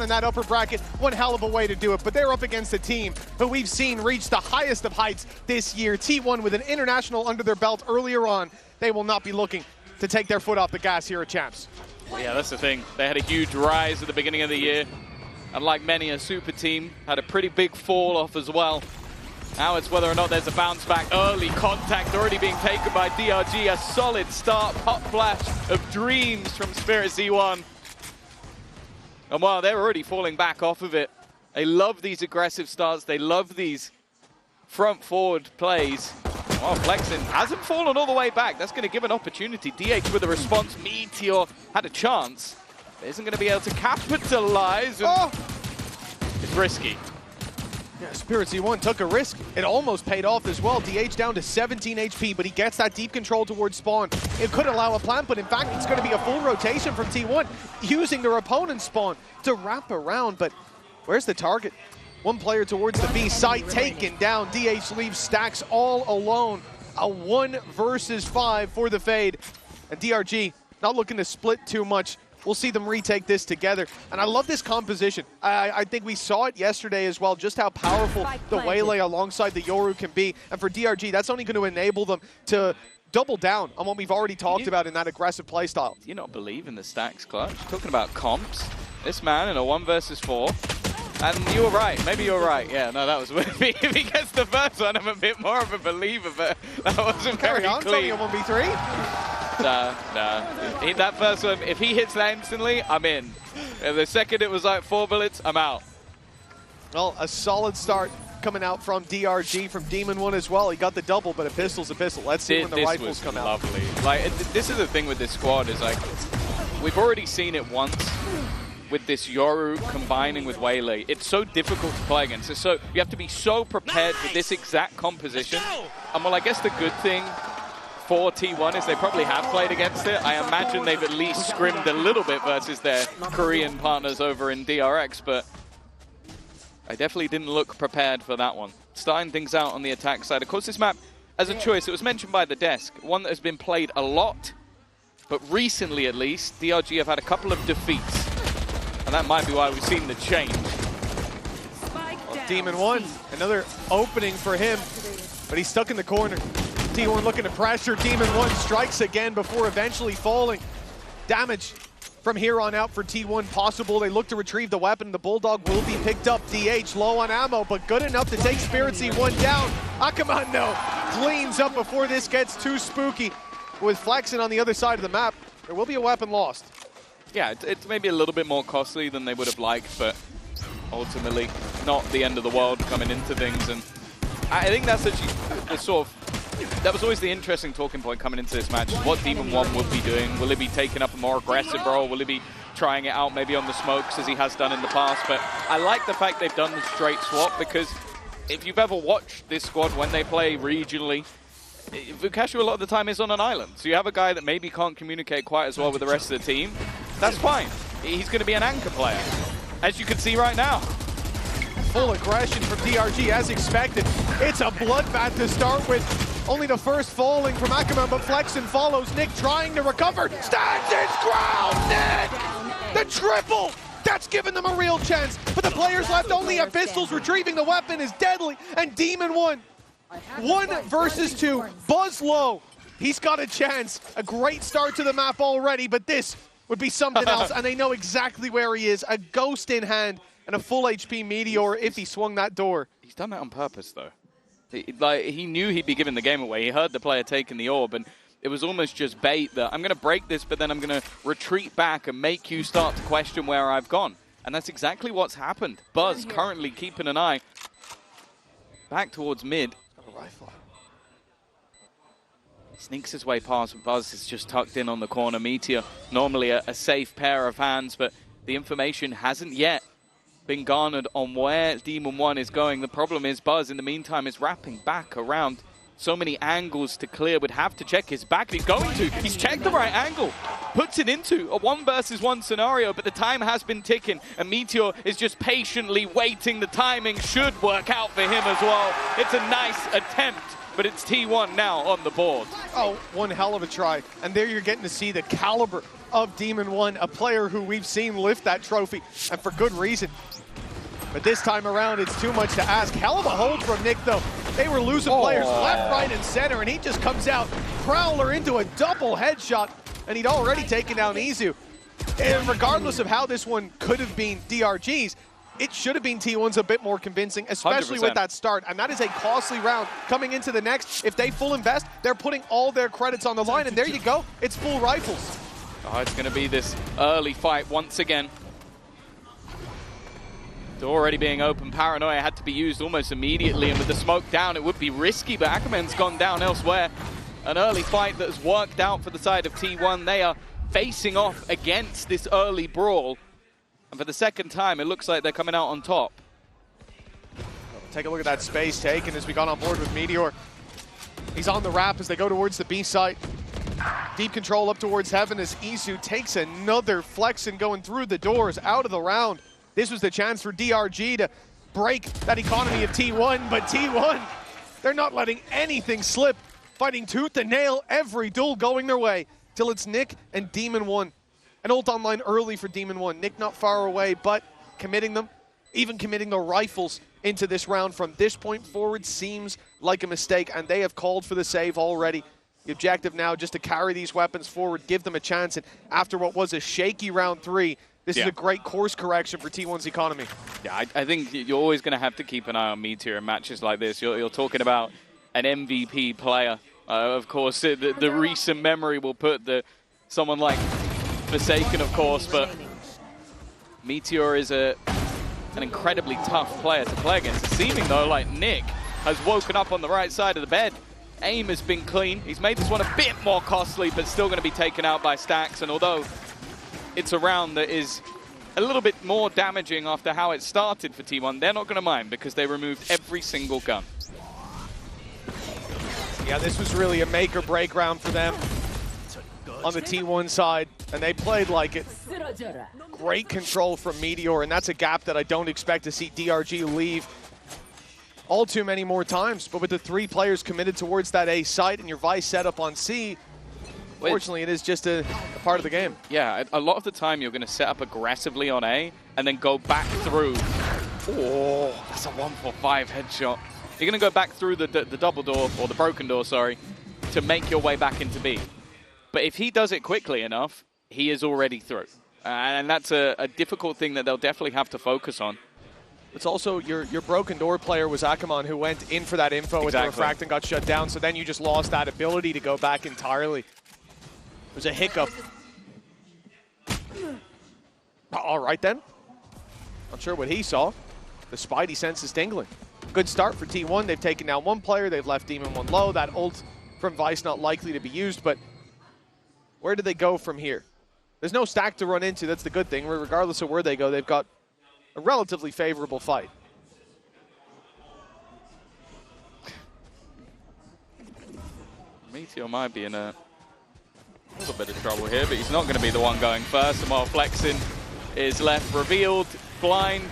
in that upper bracket, one hell of a way to do it, but they're up against a team who we've seen reach the highest of heights this year. T1 with an international under their belt earlier on. They will not be looking to take their foot off the gas here at Champs. Well, yeah, that's the thing. They had a huge rise at the beginning of the year, and like many a super team, had a pretty big fall off as well. Now it's whether or not there's a bounce back. Early contact already being taken by DRG. A solid start, hot flash of dreams from Spirit Z1. And while they're already falling back off of it, they love these aggressive starts. They love these front-forward plays. Well, Flexin hasn't fallen all the way back. That's going to give an opportunity. DH with a response. Meteor had a chance. But isn't going to be able to capitalize. Oh! It's risky. Yeah, Spirit Z1 took a risk. It almost paid off as well. DH down to 17 HP, but he gets that deep control towards spawn. It could allow a plant, but in fact, it's going to be a full rotation from T1, using their opponent's spawn to wrap around. But where's the target? One player towards the B site, taken down. DH leaves Stacks all alone. A 1 versus 5 for the Fade. And DRG not looking to split too much. We'll see them retake this together. And I love this composition. I think we saw it yesterday as well, just how powerful the Waylay alongside the Yoru can be. And for DRG, that's only going to enable them to double down on what we've already talked about in that aggressive playstyle. Do you not believe in the Stacks clutch? Talking about comps, this man in a 1 versus 4. And you were right. Maybe you're right. Yeah, no, that was with me. If he gets the first one, I'm a bit more of a believer, but that wasn't very clean. Carry on, it's only a 1v3. Nah. That first one, if he hits that instantly, I'm in. And the second it was like 4 bullets, I'm out. Well, a solid start coming out from DRG, from Demon 1 as well. He got the double, but a pistol's a pistol. Let's see when the rifles come out. This was lovely. Like, this is the thing with this squad, is like, we've already seen it once with this Yoru combining with Waylay. It's so difficult to play against. It's so, you have to be so prepared with this exact composition. And well, I guess the good thing for T1 is they probably have played against it. I imagine they've at least scrimmed a little bit versus their Korean partners over in DRX, but I definitely didn't look prepared for that one. Starting things out on the attack side. Of course, this map, as a choice, it was mentioned by the desk, one that has been played a lot, but recently at least, DRG have had a couple of defeats. And that might be why we've seen the change. Well, Demon 1, another opening for him, but he's stuck in the corner. T1 looking to pressure. Demon 1 strikes again before eventually falling. Damage from here on out for T1 possible. They look to retrieve the weapon. The Bulldog will be picked up. DH low on ammo, but good enough to take Spirit Z1 down. Akamando cleans up before this gets too spooky. With Flexin on the other side of the map, there will be a weapon lost. Yeah, it's maybe a little bit more costly than they would have liked, but ultimately not the end of the world coming into things. And I think that's actually the sort of, that was always the interesting talking point coming into this match, what Demon 1 would be doing. Will he be taking up a more aggressive role? Will he be trying it out maybe on the smokes as he has done in the past? But I like the fact they've done the straight swap, because if you've ever watched this squad when they play regionally, Vukashu a lot of the time is on an island. So you have a guy that maybe can't communicate quite as well with the rest of the team. That's fine. He's going to be an anchor player, as you can see right now. Full aggression from DRG as expected. It's a bloodbath to start with. Only the first falling from Ackerman, but Flexin follows. Nick trying to recover. Stands his ground, Nick! The triple! That's given them a real chance. But the players left only have pistols. Retrieving the weapon is deadly. And Demon 1. 1 versus 2. Buzz low. He's got a chance. A great start to the map already, but this would be something else, and they know exactly where he is. A ghost in hand and a full HP Meteor if he swung that door. He's done that on purpose, though. He knew he'd be giving the game away. He heard the player taking the orb, and it was almost just bait that I'm going to break this, but then I'm going to retreat back and make you start to question where I've gone. And that's exactly what's happened. Buzz currently keeping an eye back towards mid. Rifle. Sneaks his way past, but Buzz is just tucked in on the corner. Meteor, normally a safe pair of hands, but the information hasn't yet been garnered on where Demon 1 is going. The problem is Buzz, in the meantime, is wrapping back around. So many angles to clear, would have to check his back. He's going to. He's checked the right angle. Puts it into a 1 versus 1 scenario, but the time has been ticking, and Meteor is just patiently waiting. The timing should work out for him as well. It's a nice attempt, but it's T1 now on the board. Oh, one hell of a try. And there you're getting to see the caliber of Demon One, a player who we've seen lift that trophy, and for good reason. But this time around, it's too much to ask. Hell of a hold from Nick, though. They were losing players left, right, and center, and he just comes out, Prowler into a double headshot, and he'd already taken down Izu. And regardless of how this one could have been DRG's, it should have been T1's a bit more convincing, especially 100%. with that start. And that is a costly round coming into the next. If they full invest, they're putting all their credits on the line, and there you go. It's full rifles. Oh, it's going to be this early fight once again. Door already being open. Paranoia had to be used almost immediately, and with the smoke down, it would be risky, but Ackerman's gone down elsewhere. An early fight that has worked out for the side of T1. They are facing off against this early brawl, and for the second time, it looks like they're coming out on top. Take a look at that space taken as we got on board with Meteor. He's on the wrap as they go towards the B site. Deep control up towards heaven as Izu takes another flex and going through the doors out of the round. This was the chance for DRG to break that economy of T1, but T1, they're not letting anything slip. Fighting tooth and nail, every duel going their way, till it's Nick and Demon One. An ult online early for Demon One. Nick not far away, but committing them, even committing the rifles into this round from this point forward seems like a mistake, and they have called for the save already. The objective now just to carry these weapons forward, give them a chance, and after what was a shaky round 3, this is a great course correction for T1's economy. Yeah, I think you're always going to have to keep an eye on Meteor in matches like this. You're talking about an MVP player. Of course, the recent memory will put someone like Forsaken, of course, but Meteor is an incredibly tough player to play against. It's seeming, though, like Nick has woken up on the right side of the bed. Aim has been clean. He's made this one a bit more costly, but still going to be taken out by Stacks. And although it's a round that is a little bit more damaging after how it started for T1, they're not going to mind because they removed every single gun. Yeah, this was really a make or break round for them on the T1 side, and they played like it. Great control from Meteor, and that's a gap that I don't expect to see DRG leave all too many more times. But with the 3 players committed towards that A site and your Vice set up on C, fortunately it is just a part of the game. Yeah, a lot of the time you're going to set up aggressively on A and then go back through. Oh, that's a 145 headshot. You're going to go back through the double door, or the broken door, sorry, to make your way back into B. But if he does it quickly enough, he is already through. And that's a difficult thing that they'll definitely have to focus on. It's also your broken door player was Akamon, who went in for that info with the refract and got shut down, so then you just lost that ability to go back entirely. There's a hiccup. All right then. Not sure what he saw. The Spidey sense is tingling. Good start for T1. They've taken down 1 player. They've left Demon One low. That ult from Vice not likely to be used, but where do they go from here? There's no stack to run into. That's the good thing. Regardless of where they go, they've got a relatively favorable fight. Meteor might be in a little bit of trouble here, but he's not going to be the one going first. And while Flexin is left revealed, blind,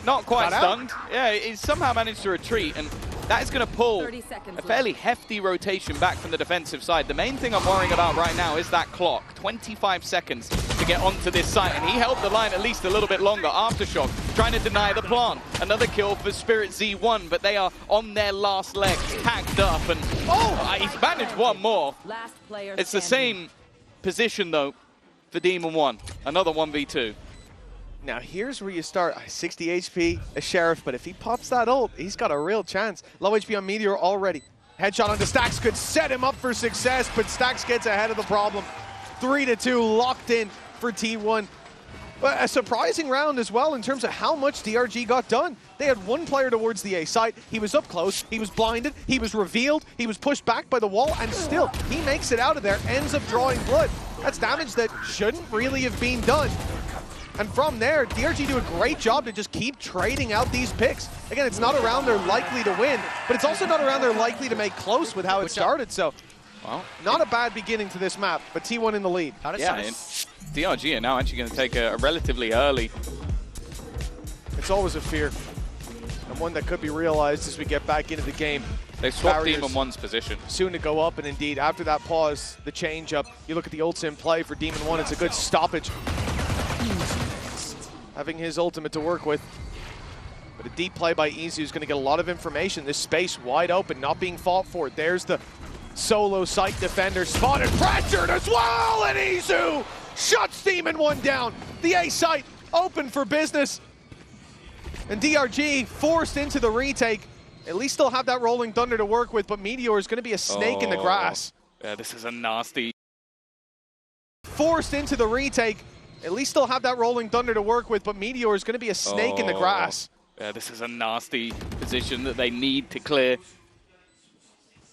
not quite stunned. Yeah, he's somehow managed to retreat, and that is going to pull a fairly hefty rotation back from the defensive side. The main thing I'm worrying about right now is that clock. 25 seconds to get onto this site, and he held the line at least a little bit longer. Aftershock trying to deny the plant. Another kill for Spirit Z1, but they are on their last leg, tagged up, and he's managed one more. It's the same position, though, for Demon One. Another 1v2. Now here's where you start. 60 HP, a Sheriff, but if he pops that ult, he's got a real chance. Low HP on Meteor already. Headshot onto Stacks could set him up for success, but Stacks gets ahead of the problem. 3-2 locked in for T1. But a surprising round as well in terms of how much DRG got done. They had 1 player towards the A site. He was up close, he was blinded, he was revealed, he was pushed back by the wall, and still, he makes it out of there, ends up drawing blood. That's damage that shouldn't really have been done. And from there, DRG do a great job to just keep trading out these picks. Again, it's not a round they're likely to win, but it's also not a round they're likely to make close with how it started. So, well, not a bad beginning to this map, but T1 in the lead. Yeah, and DRG are now actually going to take a relatively early. It's always a fear, and one that could be realized as we get back into the game. They swapped barriers Demon 1's position. soon to go up, and indeed, after that pause, the change-up, you look at the ults in play for Demon 1, it's a good stoppage. Having his ultimate to work with. But a deep play by Izu is going to get a lot of information. This space wide open, not being fought for. There's the solo site defender spotted, pressured as well, and Izu shuts Demon 1 down. The A site open for business. And DRG forced into the retake. At least they'll have that rolling thunder to work with, but Meteor is going to be a snake in the grass. Yeah, this is a nasty. Forced into the retake. At least they'll have that rolling thunder to work with, but Meteor is going to be a snake in the grass. Yeah, this is a nasty position that they need to clear.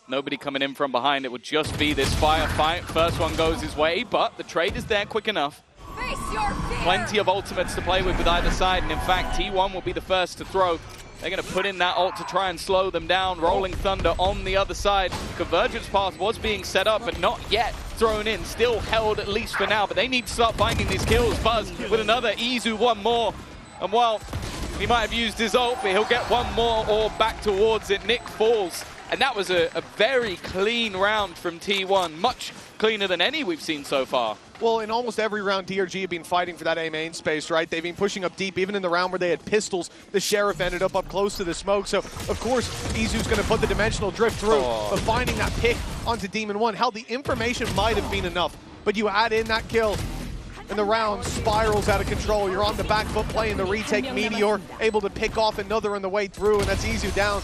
Nobody coming in from behind. It would just be this firefight. First one goes his way, but the trade is there quick enough. Face your fear. Plenty of ultimates to play with either side, and in fact, T1 will be the first to throw. They're going to put in that ult to try and slow them down. Rolling Thunder on the other side. Convergence path was being set up, but not yet thrown in. Still held, at least for now, but they need to start finding these kills. Buzz with another. Izu one more. And while he might have used his ult, but he'll get one more or back towards it. Nick falls. And that was a very clean round from T1. Much cleaner than any we've seen so far. Well, in almost every round, DRG have been fighting for that A main space, right? They've been pushing up deep. Even in the round where they had pistols, the Sheriff ended up close to the smoke. So, of course, Izu's going to put the dimensional drift through. But finding that pick onto Demon 1, hell, the information might have been enough. But you add in that kill, and the round spirals out of control. You're on the back foot playing the retake. Meteor able to pick off another on the way through, and that's Izu down.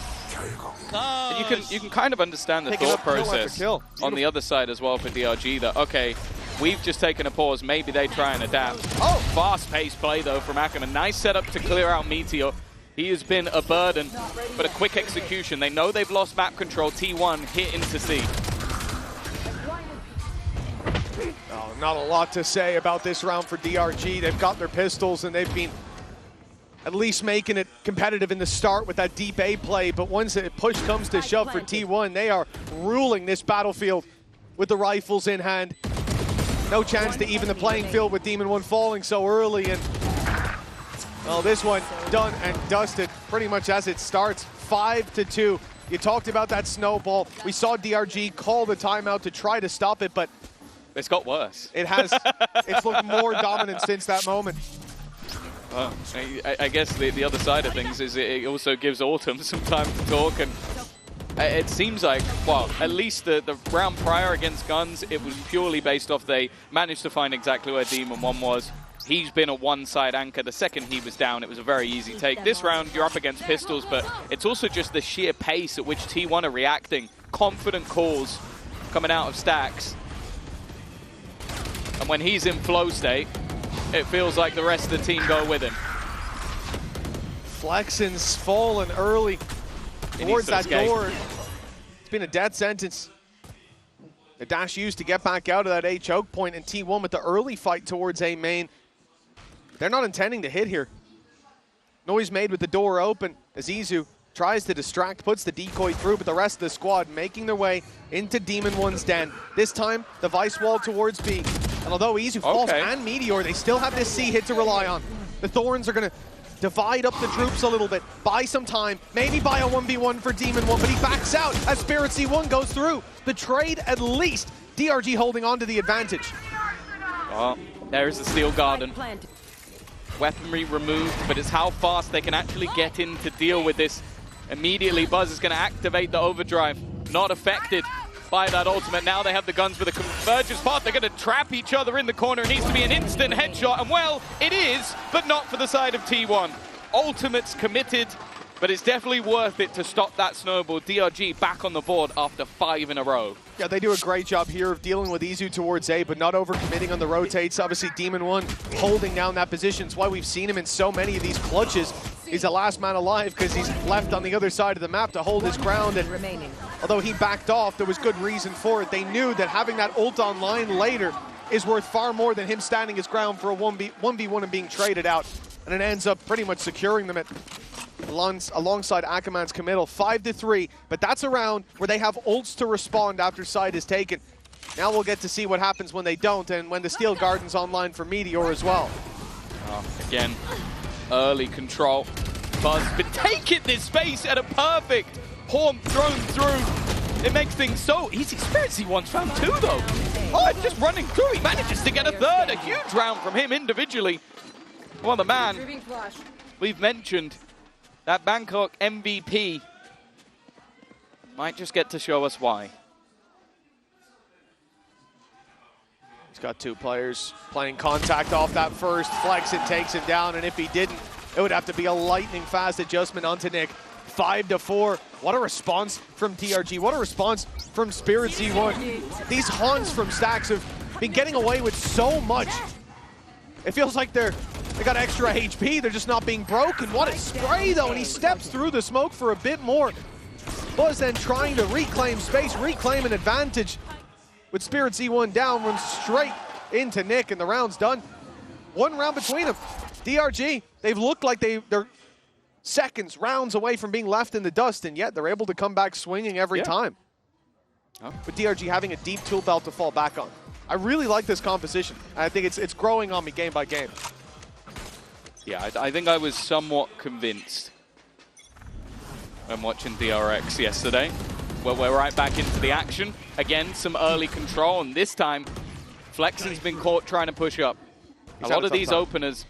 And you can kind of understand the thought process on the other side as well for DRG that, okay, we've just taken a pause, maybe they try and adapt. Oh, fast-paced play though from Ackerman. Nice setup to clear out Meteor. He has been a burden, but a quick execution. They know they've lost map control. T1 hit into C. Oh, not a lot to say about this round for DRG. They've got their pistols and they've been at least making it competitive in the start with that deep A play, but once the push comes to shove for T1, they are ruling this battlefield with the rifles in hand. No chance to even the playing field with Demon 1 falling so early, and well, this one done and dusted pretty much as it starts. 5-2. You talked about that snowball. We saw DRG call the timeout to try to stop it, but it's got worse. It has. It's looked more dominant since that moment. I guess the other side of things is it also gives Autumn some time to talk, and it seems like, well, at least the round prior against Guns, it was purely based off they managed to find exactly where Demon 1 was. He's been a one-side anchor. The second he was down, it was a very easy take. This round, you're up against pistols, but it's also just the sheer pace at which T1 are reacting. Confident calls coming out of Stacks. And when he's in flow state, it feels like the rest of the team go with him. Flexen's fallen early towards that door. It's been a death sentence. The dash used to get back out of that A choke point, and T1 with the early fight towards A main. They're not intending to hit here. Noise made with the door open as Izu tries to distract, puts the decoy through, but the rest of the squad making their way into Demon 1's den. This time, the Vice wall towards B. And although Izu falls and Meteor, they still have this C hit to rely on. The Thorns are going to divide up the troops a little bit, buy some time, maybe buy a 1v1 for Demon 1, but he backs out as Spirit C1 goes through. The trade, at least, DRG holding on to the advantage. Well, there's the Steel Garden. Weaponry removed, but it's how fast they can actually get in to deal with this. Immediately, Buzz is going to activate the overdrive. Not affected by that ultimate. Now they have the guns with a convergence path. They're going to trap each other in the corner. It needs to be an instant headshot. And well, it is, but not for the side of T1. Ultimates committed, but it's definitely worth it to stop that snowball. DRG back on the board after 5 in a row. Yeah, they do a great job here of dealing with Izu towards A, but not overcommitting on the rotates. Obviously, Demon 1 holding down that position. It's why we've seen him in so many of these clutches. He's the last man alive because he's left on the other side of the map to hold his ground. And although he backed off, there was good reason for it. They knew that having that ult online later is worth far more than him standing his ground for a 1v1 and being traded out. And it ends up pretty much securing them alongside Ackerman's committal. 5-3, but that's a round where they have ults to respond after side is taken. Now we'll get to see what happens when they don't, and when the Steel Garden's online for Meteor as well. Again, early control. Buzz, but taking this space at a perfect Horn thrown through. It makes things so easy. Spiritsy once found 2 though. Oh, just running through. He manages to get a 3rd. A huge round from him individually. Well, the man we've mentioned, that Bangkok MVP, might just get to show us why. He's got 2 players playing contact off that first. Flexen takes him down, and if he didn't, it would have to be a lightning fast adjustment onto Nick. 5-4. What a response from DRG. What a response from Spiritsy One. These haunts from Stacks have been getting away with so much. It feels like they got extra HP. They're just not being broken. What a spray, though, and he steps through the smoke for a bit more. Buzz then trying to reclaim space, reclaim an advantage. With Spiritsy One down, runs straight into Nick, and the round's done. 1 round between them. DRG, they've looked like they're seconds, rounds away from being left in the dust, and yet they're able to come back swinging every time. With DRG having a deep tool belt to fall back on. I really like this composition. I think it's growing on me game by game. Yeah, I think I was somewhat convinced when watching DRX yesterday. Well, we're right back into the action. Again, some early control, and this time, Flexen's been caught trying to push up. A lot of these openers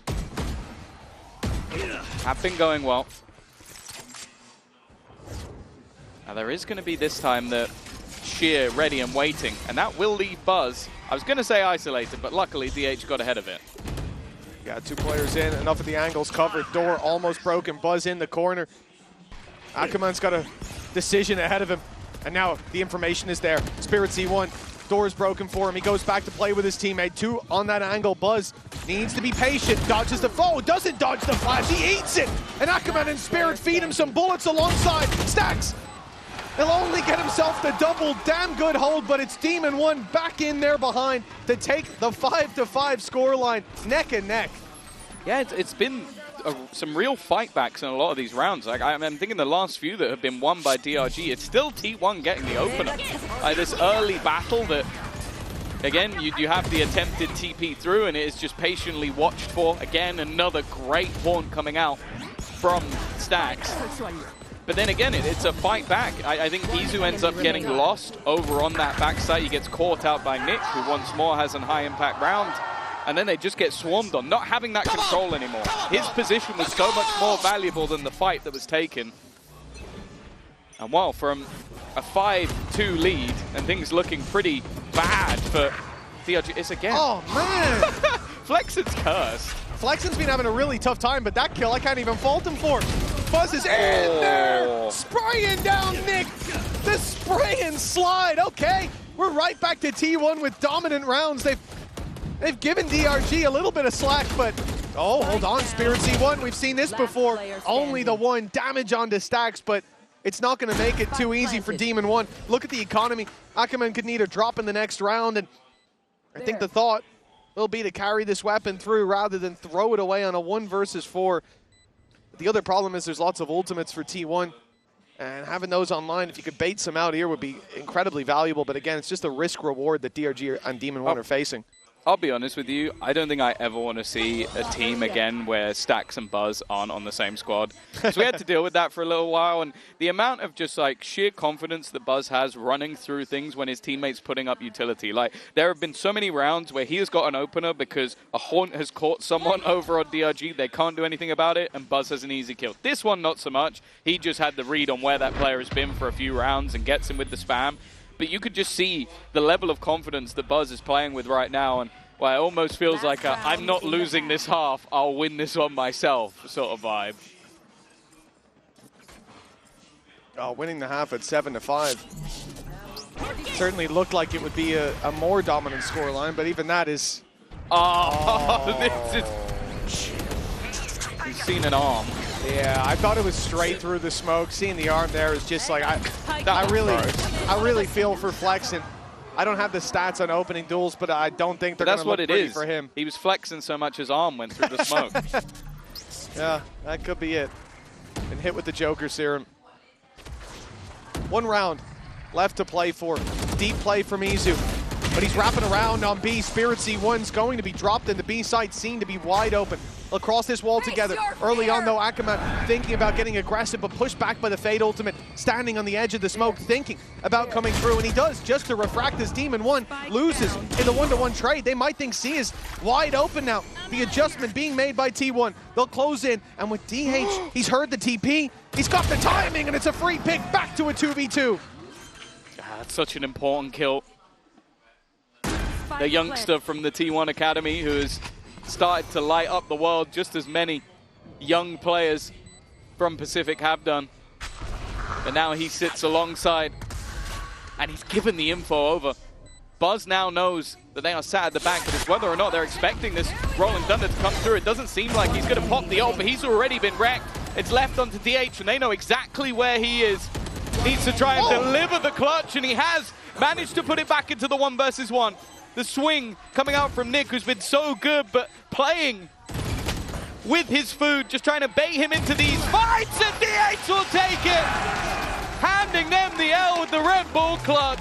have been going well. Now there is going to be this time the Sheer ready and waiting, and that will leave Buzz. I was going to say isolated, but luckily DH got ahead of it. Got 2 players in, enough of the angles covered. Door almost broken, Buzz in the corner. Akuman's got a decision ahead of him, and now the information is there. Spiritsy One, door is broken for him. He goes back to play with his teammate. 2 on that angle. Buzz needs to be patient. Dodges the foe, doesn't dodge the flash. He eats it, and Akuman and Spirit feed him some bullets alongside. Stacks, he'll only get himself the double. Damn good hold, but it's Demon One back in there behind to take the 5-5 scoreline, neck and neck. Yeah, it's been some real fight backs in a lot of these rounds. Like I'm thinking the last few that have been won by DRG, it's still T1 getting the opener. This early battle that, again, you have the attempted TP through, and it is just patiently watched for. Again, another great haunt coming out from Stacks. But then again, it's a fight back. I think Izu ends up getting lost over on that backside. He gets caught out by Nick, who once more has a high impact round. And then they just get swarmed on, not having that control anymore. His position was so much more valuable than the fight that was taken. And while from a 5-2 lead and things looking pretty bad for DRG, it's again. Oh, man. Flexen's cursed. Flexen's been having a really tough time, but that kill I can't even fault him for. Buzz is in there, spraying down Nick. The spray and slide, okay. We're right back to T1 with dominant rounds. They've given DRG a little bit of slack, but oh, hold on, Spiritsy One. We've seen this before. Only the 1 damage onto Stacks, but it's not going to make it too easy for Demon One. Look at the economy. Akuman could need a drop in the next round, and I think the thought will be to carry this weapon through rather than throw it away on a 1 versus 4. The other problem is there's lots of ultimates for T1, and having those online, if you could bait some out here, would be incredibly valuable. But again, it's just a risk reward that DRG and Demon One are facing. I'll be honest with you, I don't think I ever want to see a team again where Stacks and Buzz aren't on the same squad. So we had to deal with that for a little while, and the amount of just like sheer confidence that Buzz has running through things when his teammate's putting up utility. Like, there have been so many rounds where he has got an opener because a haunt has caught someone over on DRG, they can't do anything about it, and Buzz has an easy kill. This one, not so much. He just had the read on where that player has been for a few rounds and gets him with the spam. But you could just see the level of confidence that Buzz is playing with right now, and well, it almost feels like a, I'm not losing this half, I'll win this one myself sort of vibe. Oh, winning the half at 7-5. Certainly looked like it would be a more dominant scoreline, but even that is... This is... He's seen an arm. Yeah, I thought it was straight through the smoke. Seeing the arm there is just like, I really feel for Flexen. I don't have the stats on opening duels, but I don't think they're going to look pretty for him. He was flexing so much his arm went through the smoke. Yeah, that could be it. And hit with the Joker Serum. 1 round left to play for. Deep play from Izu. but he's wrapping around on B. Spirit C1's going to be dropped in the B side, seen to be wide open. Across this wall together. Early on though, Akaman thinking about getting aggressive, but pushed back by the Fade ultimate, standing on the edge of the smoke, thinking about coming through, and he does, just to refract as Demon 1 loses in the 1-to-1 trade. They might think C is wide open now. The adjustment being made by T1. They'll close in, and with DH, he's heard the TP, he's got the timing, and it's a free pick back to a 2v2. That's such an important kill. The youngster from the T1 Academy who has started to light up the world just as many young players from Pacific have done. But now he sits alongside and he's given the info over. Buzz now knows that they are sat at the back, but it's whether or not they're expecting this Rolling Thunder to come through. It doesn't seem like he's going to pop the ult, but he's already been wrecked. It's left onto DH and they know exactly where he is. Needs to try and deliver the clutch, and he has managed to put it back into the 1 versus 1. The swing coming out from Nick, who's been so good, but playing with his food, just trying to bait him into these fights, and DH will take it! Handing them the L with the Red Bull clutch.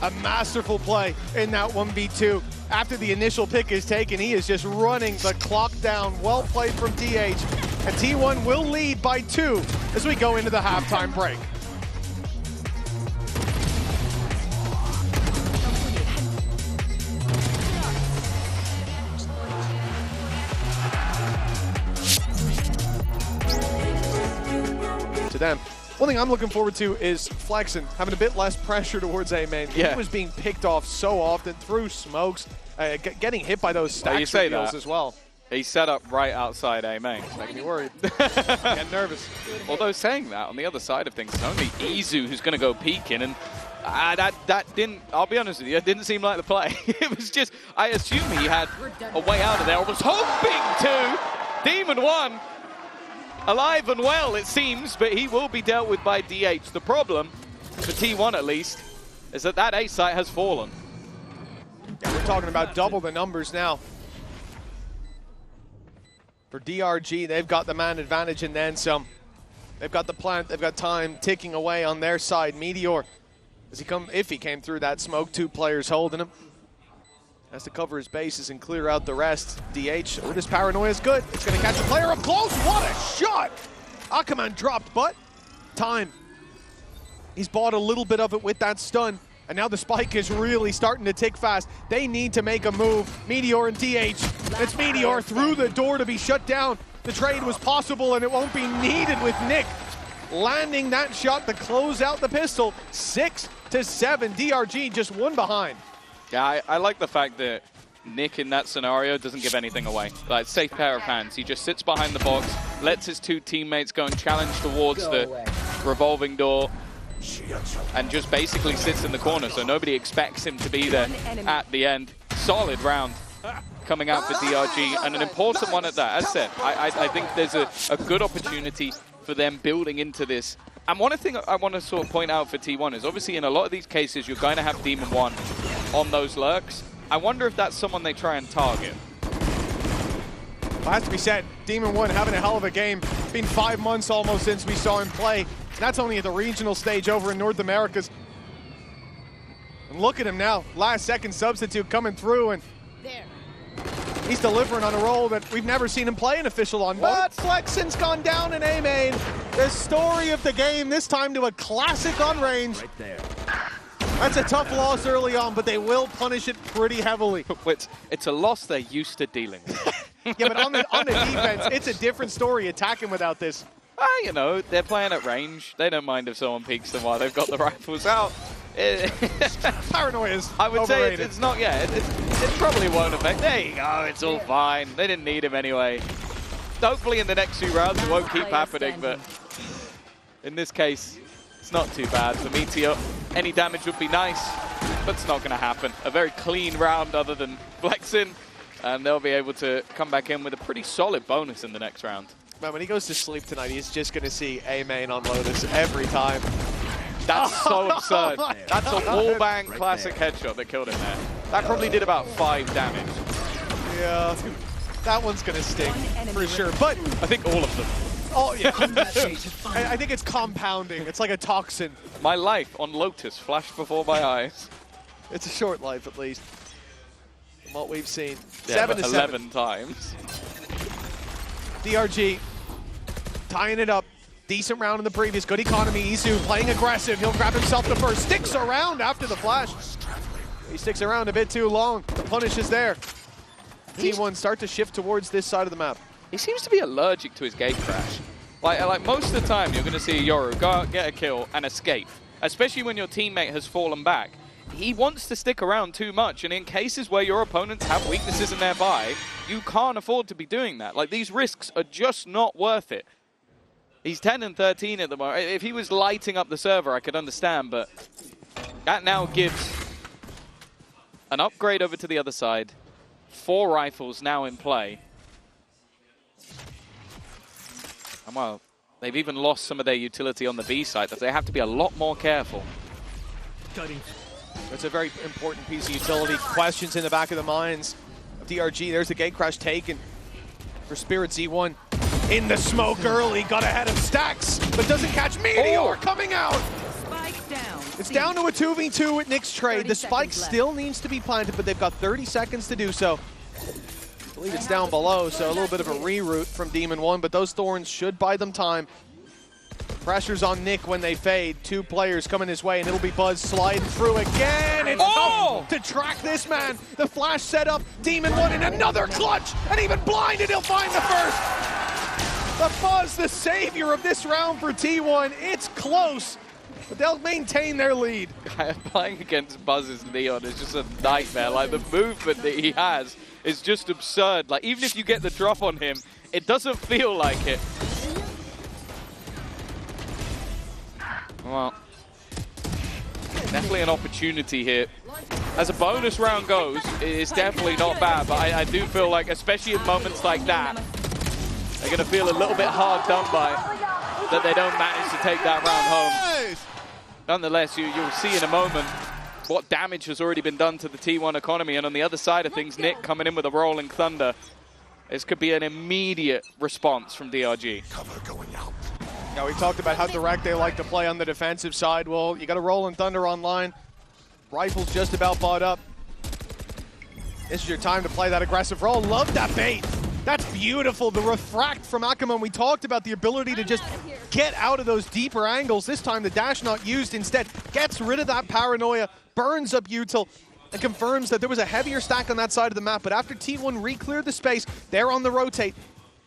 A masterful play in that 1v2. After the initial pick is taken, he is just running the clock down. Well played from DH. And T1 will lead by 2 as we go into the halftime break. To them. One thing I'm looking forward to is Flexen having a bit less pressure towards A main. Yeah. He was being picked off so often through smokes, getting hit by those stacks reveals as well. He's set up right outside A main. It's making me worried. Getting nervous. Although saying that, on the other side of things, it's only Izu who's going to go peeking, and that didn't, I'll be honest with you, it didn't seem like the play. It was just, I assume he had a way out of there, or was hoping to. Demon 1. Alive and well, it seems, but he will be dealt with by DH. The problem, for T1 at least, is that that A site has fallen. Yeah, we're talking about double the numbers now. For DRG, they've got the man advantage and then some. They've got the plant, they've got time ticking away on their side. Meteor, if he came through that smoke, 2 players holding him. Has to cover his bases and clear out the rest. DH with his paranoia is good. It's going to catch a player up close. What a shot! Akaman dropped, but time. He's bought a little bit of it with that stun, and now the spike is really starting to tick fast. They need to make a move. Meteor and DH. It's Meteor through the door to be shut down. The trade was possible, and it won't be needed with Nick landing that shot to close out the pistol. 6-7. DRG just 1 behind. Yeah, I like the fact that Nick in that scenario doesn't give anything away. Like, safe pair of hands. He just sits behind the box, lets his 2 teammates go and challenge towards the revolving door, and just basically sits in the corner, so nobody expects him to be there at the end. Solid round coming out for DRG, and an important one at that. As I said, I think there's a good opportunity for them building into this. And one thing I want to sort of point out for T1 is obviously in a lot of these cases, you're going to have Demon 1 on those lurks. I wonder if that's someone they try and target. Well, has to be said, Demon 1 having a hell of a game. It's been 5 months almost since we saw him play. And that's only at the regional stage over in North Americas. And look at him now, last second substitute coming through, and he's delivering on a role that we've never seen him play an official on. But Flexen's gone down in A main. The story of the game, this time to a classic on range. Right there. That's a tough loss early on, but they will punish it pretty heavily. It's a loss they're used to dealing with. Yeah, but on the defense, it's a different story attacking without this. You know, they're playing at range. They don't mind if someone peeks them while they've got the rifles out. Paranoia is I would overrated. say it's not, yeah, it probably won't affect. There you go, it's all fine. They didn't need him anyway. Hopefully in the next few rounds it won't keep happening, but in this case, it's not too bad. For Meteor, any damage would be nice, but it's not going to happen. A very clean round other than Flexen, and they'll be able to come back in with a pretty solid bonus in the next round. Man, when he goes to sleep tonight, he's just going to see A main on Lotus every time. That's so absurd. Oh That's a wallbang classic headshot that killed him there. That probably did about 5 damage. Yeah, that one's going to sting for sure. But I think all of them. oh yeah, I think it's compounding. It's like a toxin. My life on Lotus flashed before my eyes. It's a short life, at least, from what we've seen. Yeah, 7 to 7. 11 times. DRG tying it up. Decent round in the previous. Good economy. Isu playing aggressive. He'll grab himself the first. Sticks around after the flash. He sticks around a bit too long. The punish is there. T1 start to shift towards this side of the map. He seems to be allergic to his gate crash. Like most of the time, you're going to see Yoru go out, get a kill, and escape. Especially when your teammate has fallen back. He wants to stick around too much, and in cases where your opponents have weaknesses in their buy, you can't afford to be doing that. Like, these risks are just not worth it. He's 10 and 13 at the moment. If he was lighting up the server, I could understand, but that now gives an upgrade over to the other side. 4 rifles now in play. And well, they've even lost some of their utility on the B side, that they have to be a lot more careful. That's a very important piece of utility. Questions in the back of the minds of DRG. There's the gate crash taken for Spirit Z1. In the smoke early, got ahead of Stacks, but doesn't catch Meteor coming out. Spike down. It's down to a 2v2 with Nick's trade. The spike still needs to be planted, but they've got 30 seconds to do so. I believe it's down below, so a little bit of a reroute from Demon 1, but those Thorns should buy them time. Pressure's on Nick when they fade. 2 players coming his way, and it'll be Buzz sliding through again. It's tough to track this man. The flash set up. Demon 1 in another clutch, and even blinded, he'll find the first. The Buzz, the savior of this round for T1. It's close, but they'll maintain their lead. Playing against Buzz's Neon is just a nightmare. Like, the movement that he has is just absurd. Like, even if you get the drop on him, it doesn't feel like it. Well, definitely an opportunity here. As a bonus round goes, it's definitely not bad, but I do feel like, especially in moments like that, they're going to feel a little bit hard done by that they don't manage to take that round home. Nonetheless, you'll see in a moment what damage has already been done to the T1 economy, and on the other side of things, Nick coming in with a rolling thunder. This could be an immediate response from DRG. Cover going out. Now, we talked about how direct they like to play on the defensive side. Well, you got a Rolling Thunder online. Rifle's just about bought up. This is your time to play that aggressive role. Love that bait. That's beautiful. The refract from Ackerman. We talked about the ability to just get out of those deeper angles. This time, the dash not used. Instead, gets rid of that paranoia, burns up util, and confirms that there was a heavier stack on that side of the map. But after T1 re-cleared the space, they're on the rotate.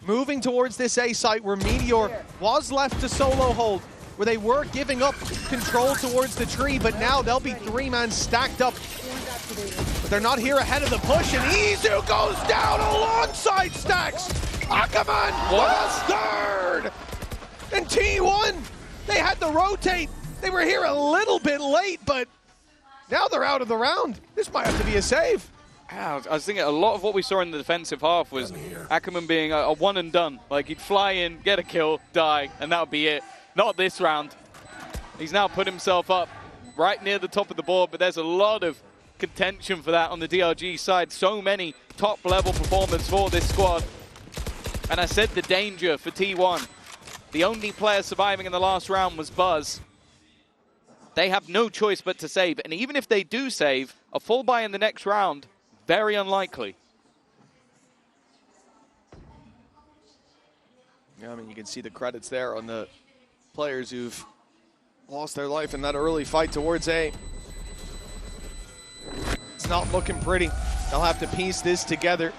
Moving towards this A site where Meteor was left to solo hold, where they were giving up control towards the tree, but now they'll be 3-man stacked up. But they're not here ahead of the push, and Izu goes down alongside Stacks. Ackerman was third. And T1, they had to rotate. They were here a little bit late, but now they're out of the round. This might have to be a save. Yeah, I was thinking a lot of what we saw in the defensive half was Ackerman being a one and done. Like, he'd fly in, get a kill, die, and that would be it. Not this round. He's now put himself up right near the top of the board, but there's a lot of contention for that on the DRG side. So many top-level performers for this squad. And I said the danger for T1. The only player surviving in the last round was Buzz. They have no choice but to save. And even if they do save, a full buy in the next round, very unlikely. Yeah, I mean, you can see the credits there on the players who've lost their life in that early fight towards A. It's not looking pretty. They'll have to piece this together.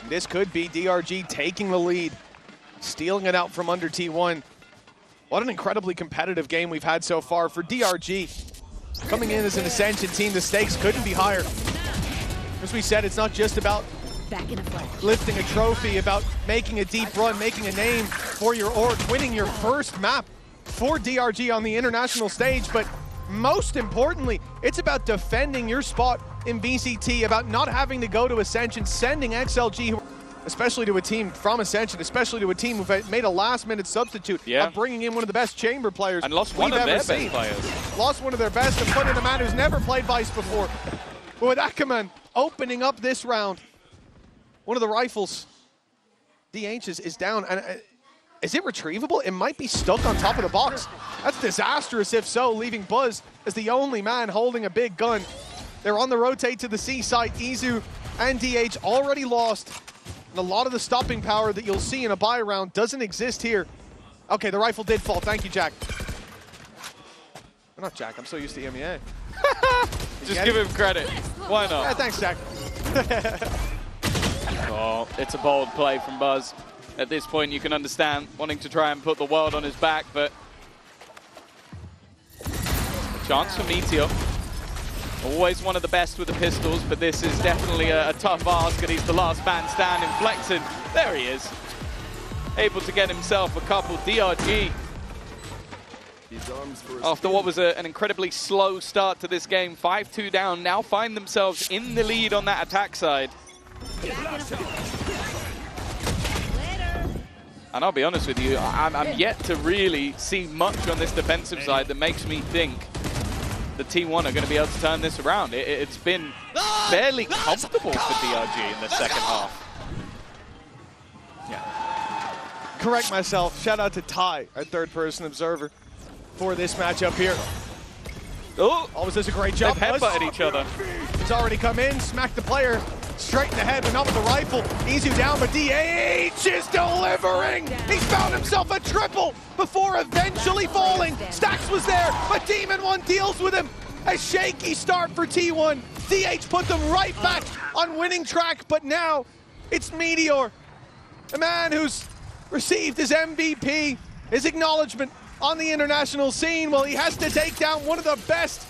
This could be DRG taking the lead, stealing it out from under T1. What an incredibly competitive game we've had so far for DRG. Coming in as an Ascension team, the stakes couldn't be higher. As we said, it's not just about lifting a trophy, about making a deep run, making a name for your org, winning your first map for DRG on the international stage, but most importantly, it's about defending your spot in VCT, about not having to go to Ascension, sending XLG, especially to a team from Ascension, especially to a team who've made a last-minute substitute of bringing in one of the best chamber players and lost one of their best players. Lost one of their best and put in a man who's never played Vice before. But with Ackerman opening up this round, one of the rifles, DH is down. And is it retrievable? It might be stuck on top of the box. That's disastrous if so, leaving Buzz as the only man holding a big gun. They're on the rotate to the C site. Izu and DH already lost. And a lot of the stopping power that you'll see in a buy round doesn't exist here. Okay, the rifle did fall. Thank you, Jack. Not Jack, I'm so used to EMEA. Just give him credit. Why not? Yeah, thanks, Jack. Oh, it's a bold play from Buzz. At this point, you can understand wanting to try and put the world on his back, but a chance for Meteor. Always one of the best with the pistols, but this is definitely a tough ask, and he's the last man standing. Flexing, there he is. Able to get himself a couple. DRG, after what was an incredibly slow start to this game, 5-2 down, now find themselves in the lead on that attack side. And I'll be honest with you, I'm yet to really see much on this defensive side that makes me think the T1 are going to be able to turn this around. It's been fairly comfortable for DRG in the second half. Yeah. Correct myself. Shout out to Ty, our third-person observer, for this matchup here. Oh, always does a great job. They've headbutted each other. He's already come in, smacked the player straight in the head, but not with the rifle. Izu down, but DH is delivering. He's found himself a triple before eventually falling. Stax was there, but Demon One deals with him. A shaky start for T1. DH put them right back on winning track, but now it's Meteor, a man who's received his MVP, his acknowledgement on the international scene. Well, he has to take down one of the best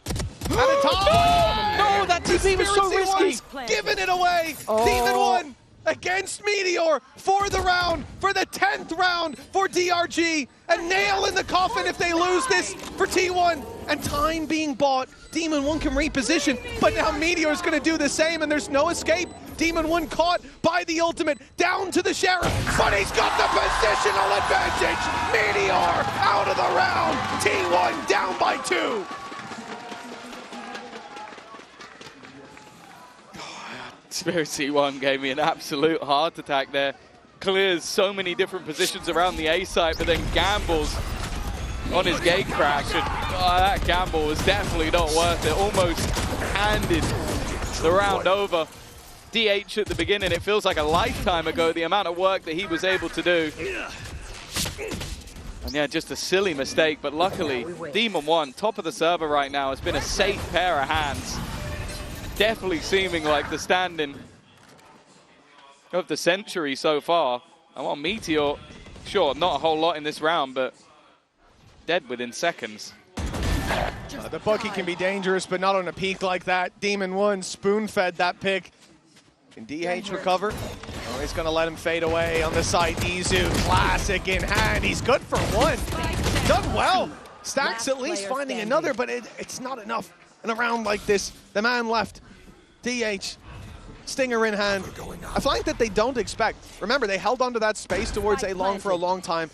at a time. No, that TP was so risky. Giving it away. Demon One against Meteor for the round, for the 10th round for DRG. A nail in the coffin if they lose this for T1. And time being bought, Demon One can reposition, but now Meteor is going to do the same, and there's no escape. Demon One caught by the ultimate, down to the Sheriff, but he's got the positional advantage. Meteor out of the round. T1 down by 2. Spirit C1 gave me an absolute heart attack there. Clears so many different positions around the A site, but then gambles on his gate crash. And that gamble was definitely not worth it. Almost handed the round over. DH at the beginning, it feels like a lifetime ago, the amount of work that he was able to do. And yeah, just a silly mistake, but luckily, Demon One, top of the server right now, has been a safe pair of hands. Definitely seeming like the stand-in of the century so far. I want Meteor, sure, not a whole lot in this round, but dead within seconds. The Bucky can be dangerous, but not on a peak like that. Demon One spoon-fed that pick. Can DH recover? Oh, he's going to let him fade away on the side. Izu, classic in hand. He's good for one. Done well. Stax at least finding another, but it's not enough in a round like this. The man left. DH, Stinger in hand. A flank that they don't expect. Remember, they held onto that space towards A-Long for a long time.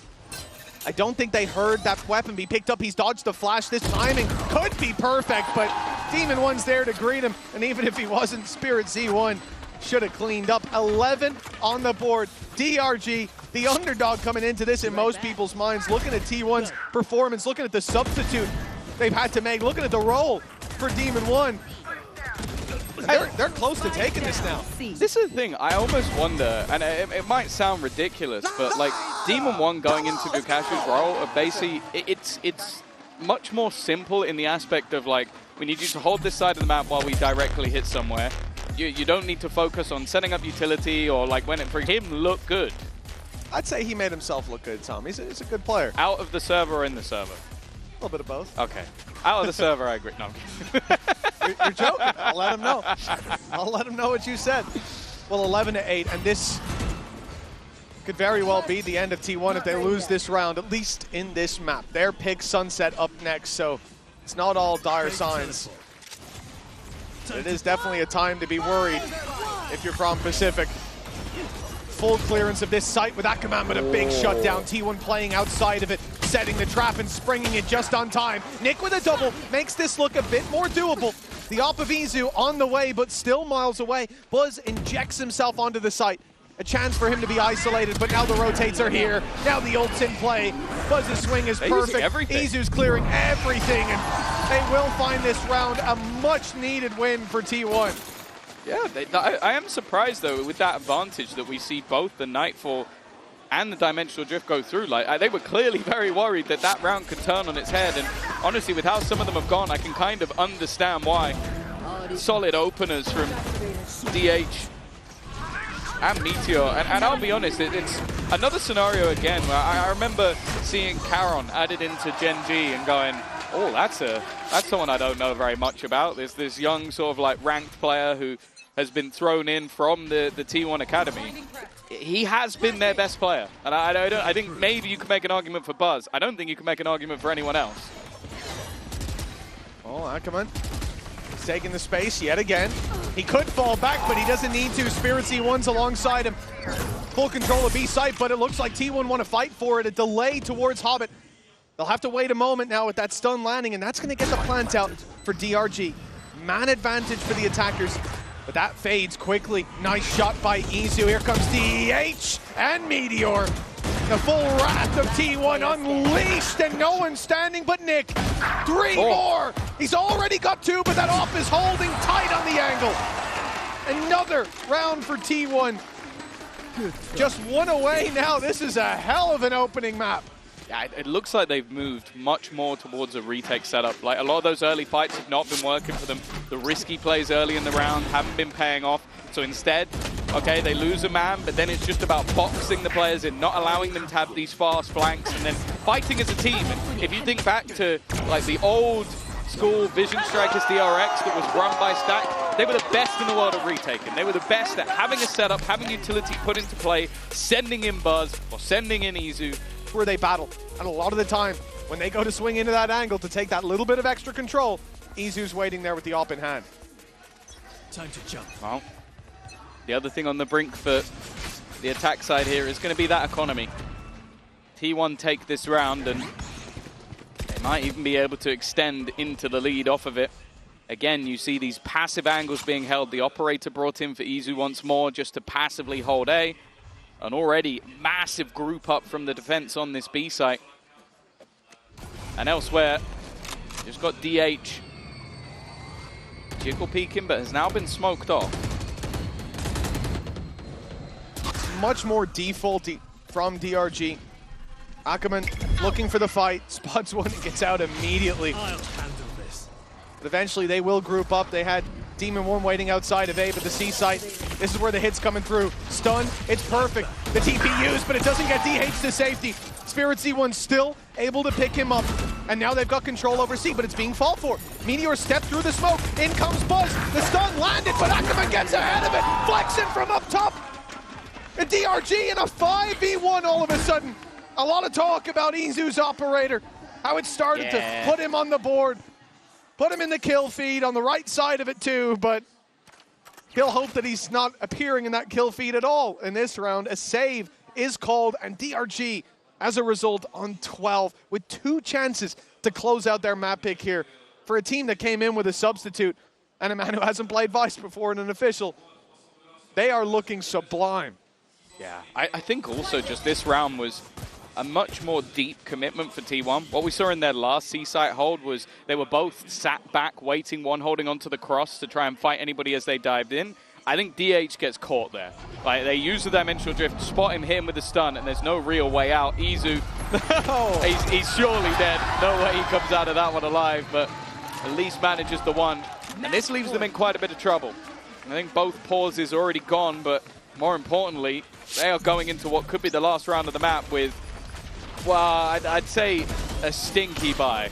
I don't think they heard that weapon be picked up. He's dodged the flash. This timing could be perfect, but Demon One's there to greet him. And even if he wasn't, Spirit Z1 should have cleaned up. 11 on the board. DRG, the underdog coming into this in most people's minds. Looking at T1's performance, looking at the substitute they've had to make, looking at the role for Demon One. They're close to taking this now. This is the thing, I almost wonder, and it might sound ridiculous, but like Demon One going into Gukashu's role, basically, it's much more simple in the aspect of like, we need you to hold this side of the map while we directly hit somewhere. You don't need to focus on setting up utility or like when it for him look good. I'd say he made himself look good, Tom. He's a good player. Out of the server or in the server? A little bit of both. Okay. Out of the server, I agree. No. You're joking. I'll let him know. I'll let him know what you said. Well, 11-8, and this could very well be the end of T1 if they lose this round, at least in this map. Their pick Sunset up next, so it's not all dire signs. It is definitely a time to be worried if you're from Pacific. Full clearance of this site with that command, but a big shutdown. T1 playing outside of it, setting the trap and springing it just on time. Nick with a double makes this look a bit more doable. The op of Izu on the way, but still miles away. Buzz injects himself onto the site. A chance for him to be isolated, but now the rotates are here. Now the ult's in play. Buzz's swing is perfect. Izu's clearing everything, and They will find this round a much-needed win for T1. Yeah, I am surprised, though, with that advantage that we see both the Nightfall and the Dimensional Drift go through. Like, they were clearly very worried that that round could turn on its head, and honestly, with how some of them have gone, I can kind of understand why. Solid openers from DH and Meteor, and I'll be honest, it's another scenario again where I remember seeing Caron added into Gen G and going, oh, that's someone I don't know very much about. There's this young sort of like ranked player who has been thrown in from the T1 Academy. He has been their best player, and I think maybe you can make an argument for Buzz. I don't think you can make an argument for anyone else. Oh, Ackerman. Taking the space yet again. He could fall back, but he doesn't need to. Spirit C1's alongside him. Full control of B site, but it looks like T1 want to fight for it. A delay towards Hobbit. They'll have to wait a moment now with that stun landing, and that's going to get the plant out for DRG. Man advantage for the attackers, but that fades quickly. Nice shot by Izu. Here comes DH and Meteor. The full wrath of T1 unleashed, and no one standing but Nick. Three more! He's already got two, but that off is holding tight on the angle. Another round for T1. Just one away now. This is a hell of an opening map. Yeah, it looks like they've moved much more towards a retake setup. Like, a lot of those early fights have not been working for them. The risky plays early in the round haven't been paying off. So instead, okay, they lose a man, but then it's just about boxing the players in, not allowing them to have these fast flanks, and then fighting as a team. And if you think back to like the old school Vision Strikers DRX that was run by Stack, they were the best in the world at retaking. They were the best at having a setup, having utility put into play, sending in Buzz or sending in Izu. Where they battle, and a lot of the time when they go to swing into that angle to take that little bit of extra control, Izu's waiting there with the op in hand. Time to jump. Well, the other thing on the brink for the attack side here is going to be that economy. T1 take this round, and they might even be able to extend into the lead off of it. Again, you see these passive angles being held. The operator brought in for Izu once more just to passively hold A. An already massive group up from the defense on this B site. And elsewhere, just got DH. Jiggle peeking, but has now been smoked off. Much more defaulty from DRG. Ackerman looking for the fight, spots one and gets out immediately. I'll handle this. But eventually they will group up. They had Demon 1 waiting outside of A, but the C site, this is where the hit's coming through. Stun, it's perfect. The TP used, but it doesn't get DH to safety. Spirit C1 still able to pick him up, and now they've got control over C, but it's being fought for. Meteor stepped through the smoke, in comes Buzz. The stun landed, but Ackerman gets ahead of it. Flexing from up top. And DRG in a 5v1 all of a sudden. A lot of talk about Izu's operator, how it started to put him on the board. Put him in the kill feed on the right side of it too, but he'll hope that he's not appearing in that kill feed at all in this round. A save is called, and DRG, as a result, on 12 with 2 chances to close out their map pick here. For a team that came in with a substitute and a man who hasn't played Vice before and an official, they are looking sublime. Yeah, I think also just this round was a much more deep commitment for T1. What we saw in their last C-site hold was they were both sat back, waiting, one holding onto the cross to try and fight anybody as they dived in. I think DH gets caught there. Like, they use the Dimensional Drift, spot him with the stun, and there's no real way out. Izu, he's surely dead. No way he comes out of that one alive, but at least manages the one. And this leaves them in quite a bit of trouble. I think both pauses are already gone, but more importantly, they are going into what could be the last round of the map with, well, I'd say a stinky buy.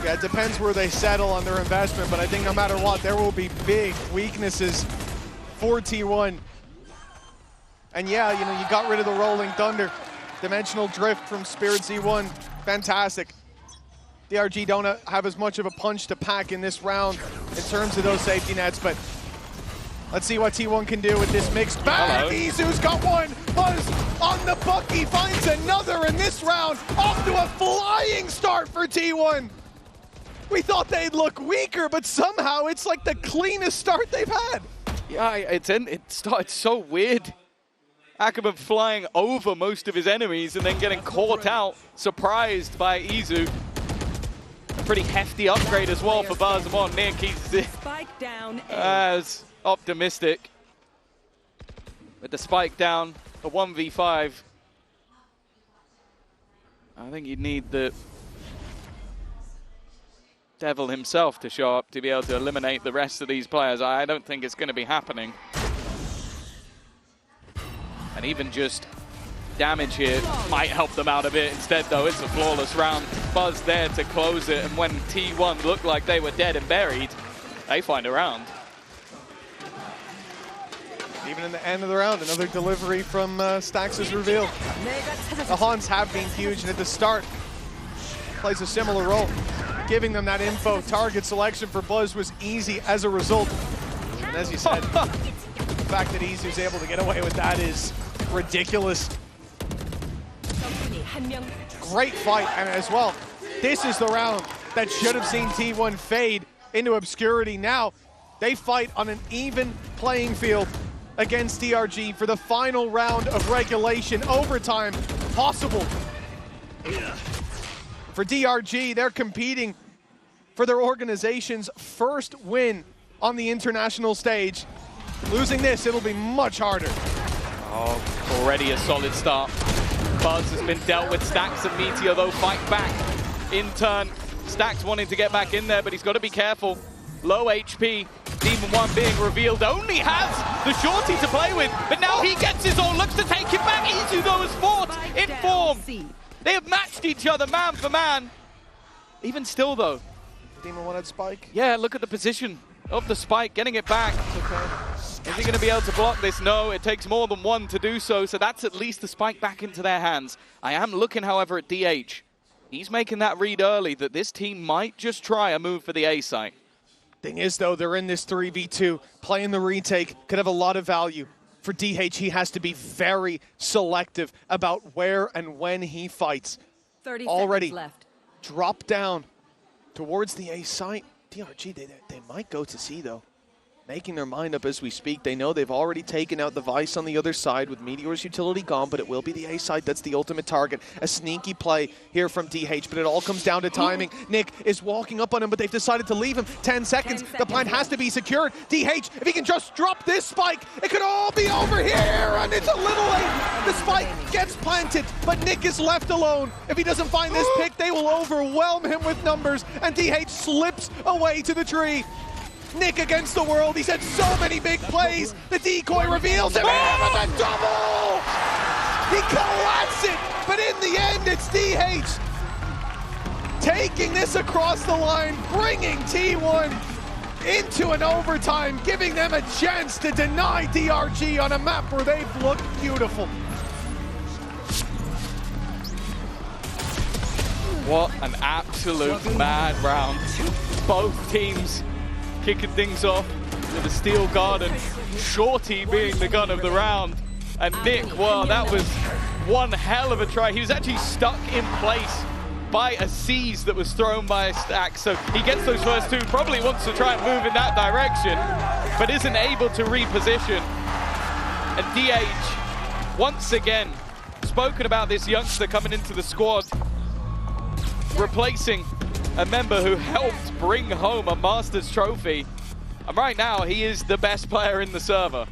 Yeah, it depends where they settle on their investment, but I think no matter what, there will be big weaknesses for T1. And yeah, you know, you got rid of the Rolling Thunder. Dimensional Drift from Spirit C1, fantastic. DRG don't have as much of a punch to pack in this round in terms of those safety nets, but let's see what T1 can do with this mixed bag. Izu's got one. Buzz on the Bucky finds another in this round. Off to a flying start for T1. We thought they'd look weaker, but somehow it's like the cleanest start they've had. Yeah, it started so weird. Ackerman flying over most of his enemies and then getting caught out, surprised by Izu. pretty hefty upgrade as well for Buzz. Come on, Nick, he's Spike down. as optimistic. With the spike down, a 1v5. I think you'd need the devil himself to show up to be able to eliminate the rest of these players. I don't think it's going to be happening. And even just damage here might help them out a bit. Instead, though, it's a flawless round. Buzz there to close it, and when T1 looked like they were dead and buried, they find a round. Even in the end of the round, another delivery from Stax is revealed. The Hans have been huge, and at the start, plays a similar role, giving them that info. Target selection for Buzz was easy as a result. And as you said, the fact that Easy was able to get away with that is ridiculous. Great fight, and as well, this is the round that should have seen T1 fade into obscurity. Now, they fight on an even playing field against DRG for the final round of regulation. Overtime possible. For DRG, they're competing for their organization's first win on the international stage. Losing this, it'll be much harder. Oh, already a solid start. Buzz has been dealt with. Stax and Meteor, though, fight back in turn. Stax wanting to get back in there, but he's got to be careful. Low HP. Demon 1 being revealed, only has the shorty to play with, but now he gets his own, looks to take him back. Izu, though, is fought in form. They have matched each other man for man. Even still, though. Demon 1 had spike. Yeah, look at the position of the spike, getting it back. Is he going to be able to block this? No, it takes more than one to do so, so that's at least the spike back into their hands. I am looking, however, at DH. He's making that read early that this team might just try a move for the A site. Thing is, though, they're in this 3v2. Playing the retake could have a lot of value. For DH, he has to be very selective about where and when he fights. 30 already seconds left. Drop down towards the A site. DRG, they might go to C, though. Making their mind up as we speak. They know they've already taken out the Vice on the other side with Meteor's utility gone, but it will be the A side that's the ultimate target. A sneaky play here from DH, but it all comes down to timing. Nick is walking up on him, but they've decided to leave him. 10 seconds. The plant has to be secured. DH, if he can just drop this spike, it could all be over here, and it's a little late. The spike gets planted, but Nick is left alone. If he doesn't find this pick, they will overwhelm him with numbers, and DH slips away to the tree. Nick against the world. He's had so many big plays. The decoy reveals him. And the double! He collects it, but in the end, it's DH taking this across the line, bringing T1 into an overtime, giving them a chance to deny DRG on a map where they've looked beautiful. What an absolute mad round. Both teams kicking things off with a steel guard and Shorty being the gun of the round. And Nick, well, that was one hell of a try. He was actually stuck in place by a seize that was thrown by a Stax. So he gets those first two, probably wants to try and move in that direction, but isn't able to reposition. And DH, once again, spoken about this youngster coming into the squad, replacing a member who helped bring home a Masters trophy. And right now, he is the best player in the server.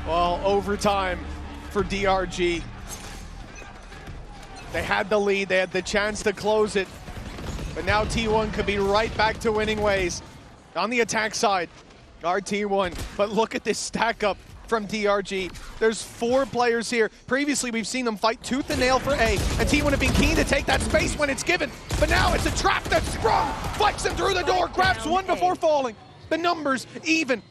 Well, overtime for DRG. They had the lead, they had the chance to close it, but now T1 could be right back to winning ways. On the attack side, our T1, but look at this stack up from DRG. There's 4 players here. Previously, we've seen them fight tooth and nail for A, and T1 have been keen to take that space when it's given. But now it's a trap that's sprung, flex him through the door, grabs one before falling. The numbers even.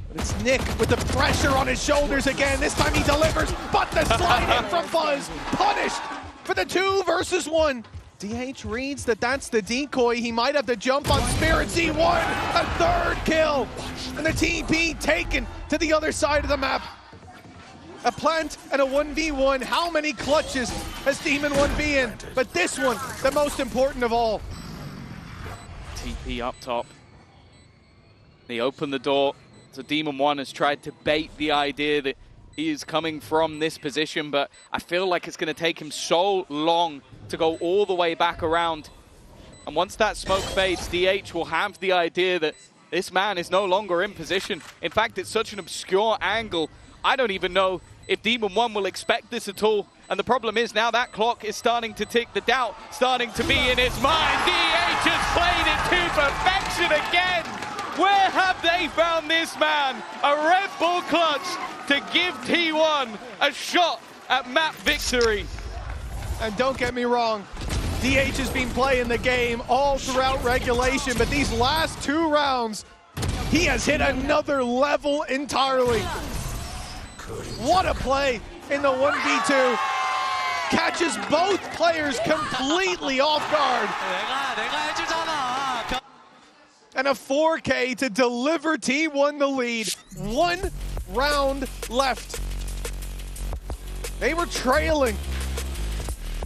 But it's Nick with the pressure on his shoulders again. This time he delivers, but the slide in from Buzz, punished for the 2 versus 1. DH reads that that's the decoy. He might have to jump on Spirit Z1. A 3rd kill. And the TP taken to the other side of the map. A plant and a 1v1. How many clutches has Demon 1 been in? But this one, the most important of all. TP up top. They open the door. So Demon 1 has tried to bait the idea that he is coming from this position, but I feel like it's going to take him so long to go all the way back around. And once that smoke fades, DH will have the idea that this man is no longer in position. In fact, it's such an obscure angle. I don't even know if Demon 1 will expect this at all. And the problem is now that clock is starting to tick, the doubt starting to be in his mind. DH has played it to perfection again. Where have they found this man? A Red Bull clutch to give T1 a shot at map victory. And don't get me wrong, DH has been playing the game all throughout regulation, but these last 2 rounds, he has hit another level entirely. What a play in the 1v2. Catches both players completely off guard. And a 4K to deliver T1 the lead. 1 round left. They were trailing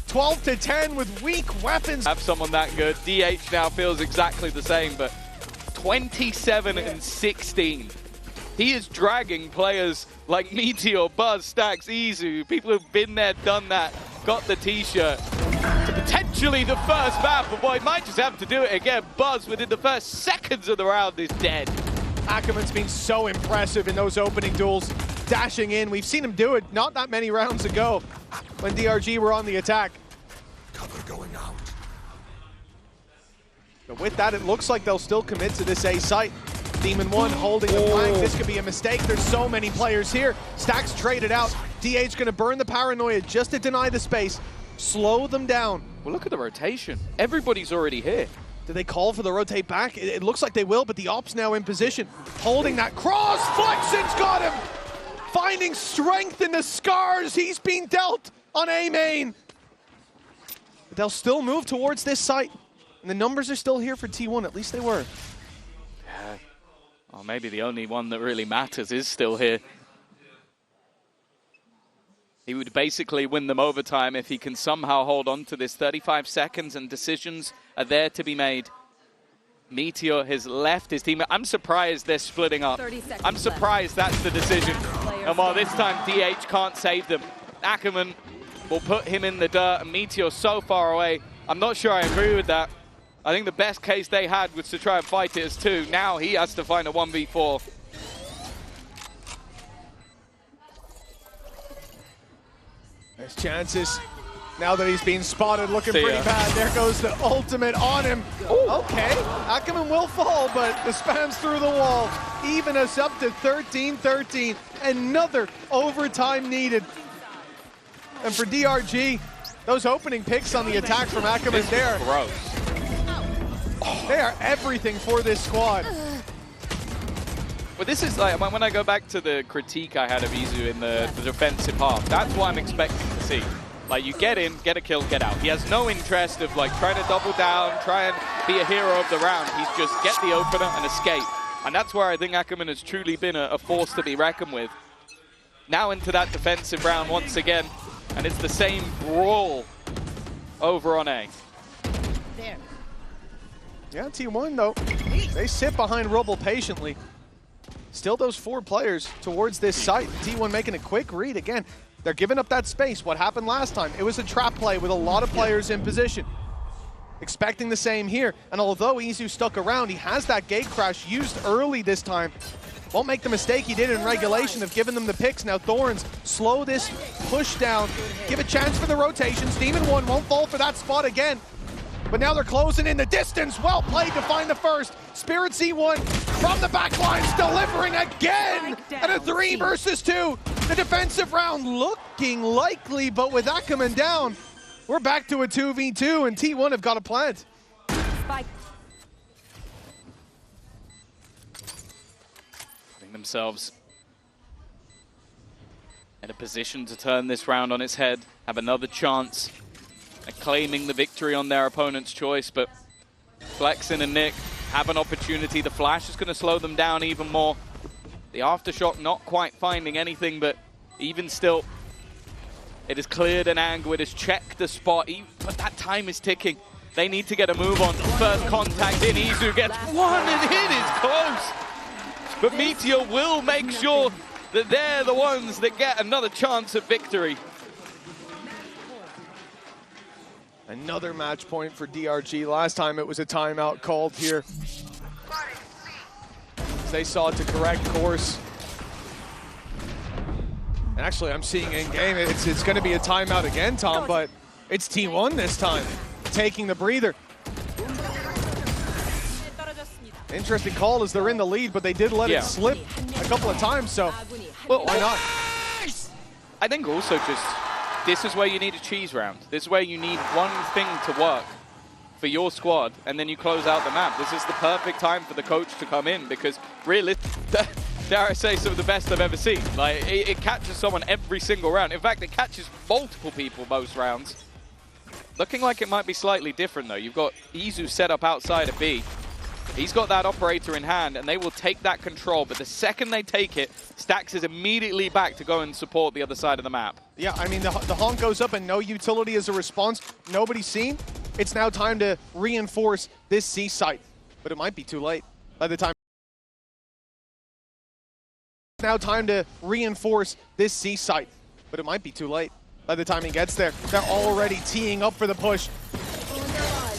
12-10 with weak weapons. Have someone that good. DH now feels exactly the same, but 27-16. He is dragging players like Meteor, Buzz, Stacks, Izu, people who've been there, done that, got the t-shirt, to potentially the first map, but boy, might just have to do it again. Buzz, within the first seconds of the round, is dead. Ackerman's been so impressive in those opening duels, dashing in. We've seen him do it not that many rounds ago when DRG were on the attack. Cover going out. But with that, it looks like they'll still commit to this A site. Demon 1 holding the flank. This could be a mistake. There's so many players here. Stacks traded out. DH gonna burn the paranoia just to deny the space. Slow them down. Well, look at the rotation. Everybody's already here. Do they call for the rotate back? It looks like they will, but the Ops now in position. Holding that cross. Flexen's got him. Finding strength in the scars he's been dealt on A main. But they'll still move towards this site. And the numbers are still here for T1. At least they were. Yeah. Well, maybe the only one that really matters is still here. He would basically win them overtime if he can somehow hold on to this. 35 seconds and decisions are there to be made. Meteor has left his team. I'm surprised they're splitting up. I'm surprised that's the decision. And while this time DH can't save them, Ackerman will put him in the dirt and Meteor so far away. I'm not sure I agree with that. I think the best case they had was to try and fight it as 2. Now he has to find a 1v4. There's chances. Now that he's being spotted, looking pretty bad. There goes the ultimate on him. Ooh. Okay, Ackerman will fall, but the spam's through the wall. Even us up to 13-13. Another overtime needed. And for DRG, those opening picks on the attack from Ackerman there. Gross. They are everything for this squad. But this is like, when I go back to the critique I had of Izu in the defensive half, that's what I'm expecting to see. Like, you get in, get a kill, get out. He has no interest of like trying to double down, try and be a hero of the round. He's just get the opener and escape. And that's where I think Ackerman has truly been a force to be reckoned with. Now into that defensive round once again, and it's the same brawl over on A. There. Yeah, T1 though, they sit behind Rubble patiently. Still those 4 players towards this site. T1 making a quick read again. They're giving up that space. What happened last time? It was a trap play with a lot of players in position. Expecting the same here. And although Izu stuck around, he has that gate crash used early this time. Won't make the mistake he did in regulation of giving them the picks. Now Thorns, slow this push down. Give a chance for the rotations. Demon 1 won't fall for that spot again. But now they're closing in the distance. Well played to find the first. Spirit C1 from the back lines, delivering again. And a 3 versus 2. The defensive round looking likely, but with Ackerman down, we're back to a 2v2, and T1 have got a plant. Spike. Putting themselves in a position to turn this round on its head, have another chance at claiming the victory on their opponent's choice, but Flexen and Nick have an opportunity. The flash is going to slow them down even more. The Aftershock not quite finding anything, but even still, it has cleared an angle, it has checked the spot, but that time is ticking. They need to get a move on. First contact in, Izu gets one, and it is close. But Meteor will make sure that they're the ones that get another chance at victory. Another match point for DRG. Last time it was a timeout called here. They saw it to correct course. And actually, I'm seeing in-game, it's going to be a timeout again, Tom, but it's T1 this time, taking the breather. Interesting call as they're in the lead, but they did let it slip a couple of times, so well, why not? I think also just, this is where you need a cheese round. This is where you need one thing to work for your squad, and then you close out the map. This is the perfect time for the coach to come in, because really, dare I say, some of the best I've ever seen. Like, it catches someone every single round. In fact, it catches multiple people most rounds. Looking like it might be slightly different, though. You've got Izu set up outside of B. He's got that operator in hand, and they will take that control. But the second they take it, Stax is immediately back to go and support the other side of the map. Yeah, I mean, the honk goes up and no utility as a response. Nobody's seen. It's now time to reinforce this C site. But it might be too late by the time. It's now time to reinforce this C site. But it might be too late by the time he gets there. They're already teeing up for the push.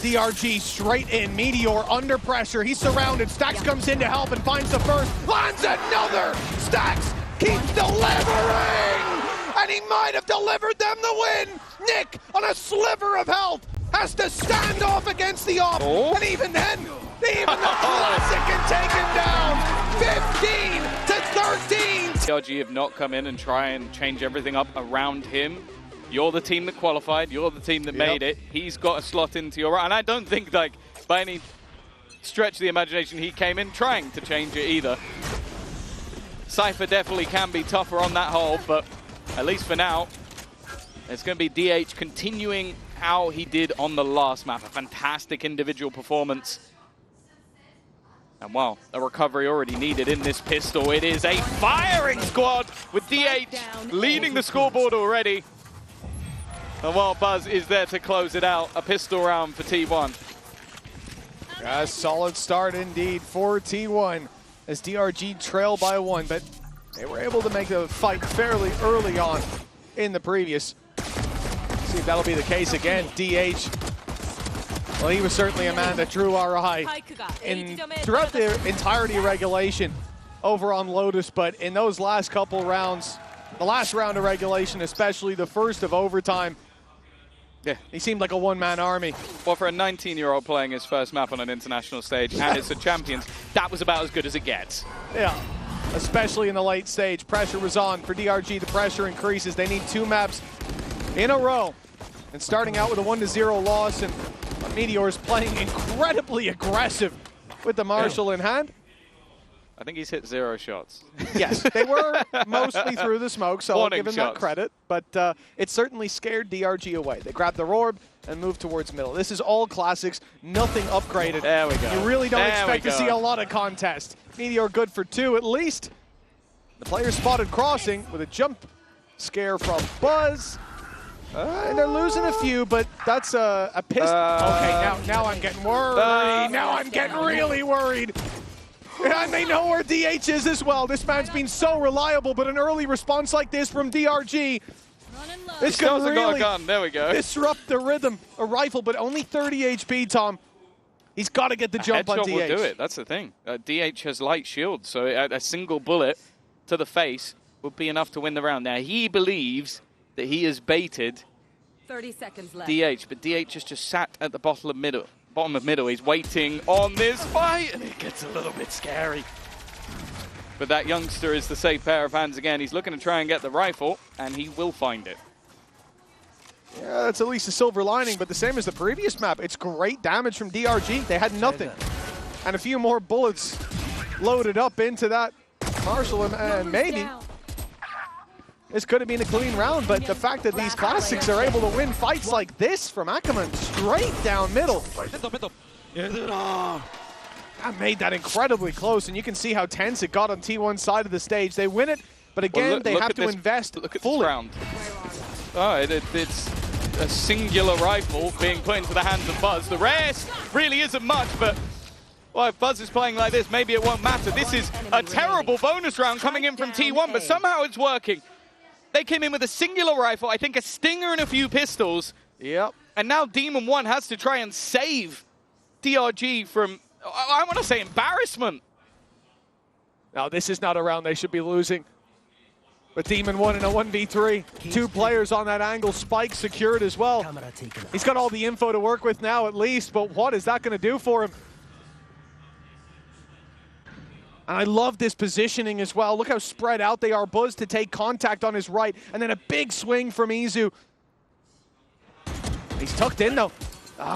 DRG straight in, Meteor under pressure, he's surrounded, Stax comes in to help and finds the first, lands another! Stax keeps delivering! And he might have delivered them the win! Nick, on a sliver of health, has to stand off against the op, and even then, even the Classic can take him down! 15 to 13! DRG have not come in and try and change everything up around him. You're the team that qualified. You're the team that made it. He's got a slot into your right. And I don't think, like, by any stretch of the imagination, he came in trying to change it either. Cypher definitely can be tougher on that hole, but at least for now, it's going to be DH continuing how he did on the last map. A fantastic individual performance. And wow, a recovery already needed in this pistol. It is a firing squad with DH leading the scoreboard already. And while Buzz is there to close it out, a pistol round for T1. A solid start indeed for T1 as DRG trail by 1, but they were able to make the fight fairly early on in the previous. See if that'll be the case again. DH, well, he was certainly a man that drew our eye throughout the entirety of regulation over on Lotus, but in those last couple rounds, the last round of regulation, especially the first of overtime, yeah, he seemed like a one-man army. Well, for a 19-year-old playing his first map on an international stage, and it's a Champions, that was about as good as it gets. Yeah, especially in the late stage. Pressure was on for DRG. The pressure increases. They need 2 maps in a row. And starting out with a 1-0 loss, and Meteor's playing incredibly aggressive with the Marshall in hand. I think he's hit 0 shots. Yes, they were mostly through the smoke, so I'll give him shots. that credit. But it certainly scared DRG away. They grabbed the orb and moved towards middle. This is all classics, nothing upgraded. There we go. You really don't expect to see a lot of contest. Meteor good for 2 at least. The player spotted crossing with a jump scare from Buzz. And they're losing a few, but that's a piss. Okay, now I'm getting worried. Now I'm getting really worried. And they know where DH is as well. This man's been so reliable, but an early response like this from DRG, this could really there we go. disrupt the rhythm. A rifle, but only 30 HP, Tom. He's got to get the jump on DH. Will do it. That's the thing. DH has light shield, so a single bullet to the face would be enough to win the round. Now, he believes that he has baited 30 seconds left. DH, but DH has just sat at the bottom of middle. He's waiting on this fight, and it gets a little bit scary. But that youngster is the safe pair of hands again. He's looking to try and get the rifle, and he will find it. Yeah, that's at least a silver lining, but the same as the previous map. It's great damage from DRG. They had nothing. And a few more bullets loaded up into that Marshall, and maybe this could have been a clean round, but the fact that these classics are able to win fights like this from Ackerman straight down middle. That made that incredibly close, and you can see how tense it got on T1's side of the stage. They win it, but again, they have to invest fully. This round. Oh, it's a singular rifle being put into the hands of Buzz. The rest really isn't much, but Well, if Buzz is playing like this, maybe it won't matter. This is a terrible bonus round coming in from T1, but somehow it's working. They came in with a singular rifle, I think a stinger and a few pistols. Yep. And now Demon 1 has to try and save DRG from, I want to say, embarrassment. Now, this is not a round they should be losing. But Demon 1 in a 1v3. 2 players on that angle. Spike secured as well. He's got all the info to work with now at least, but what is that going to do for him? And I love this positioning as well. Look how spread out they are. Buzz to take contact on his right, and then a big swing from Izu. He's tucked in though.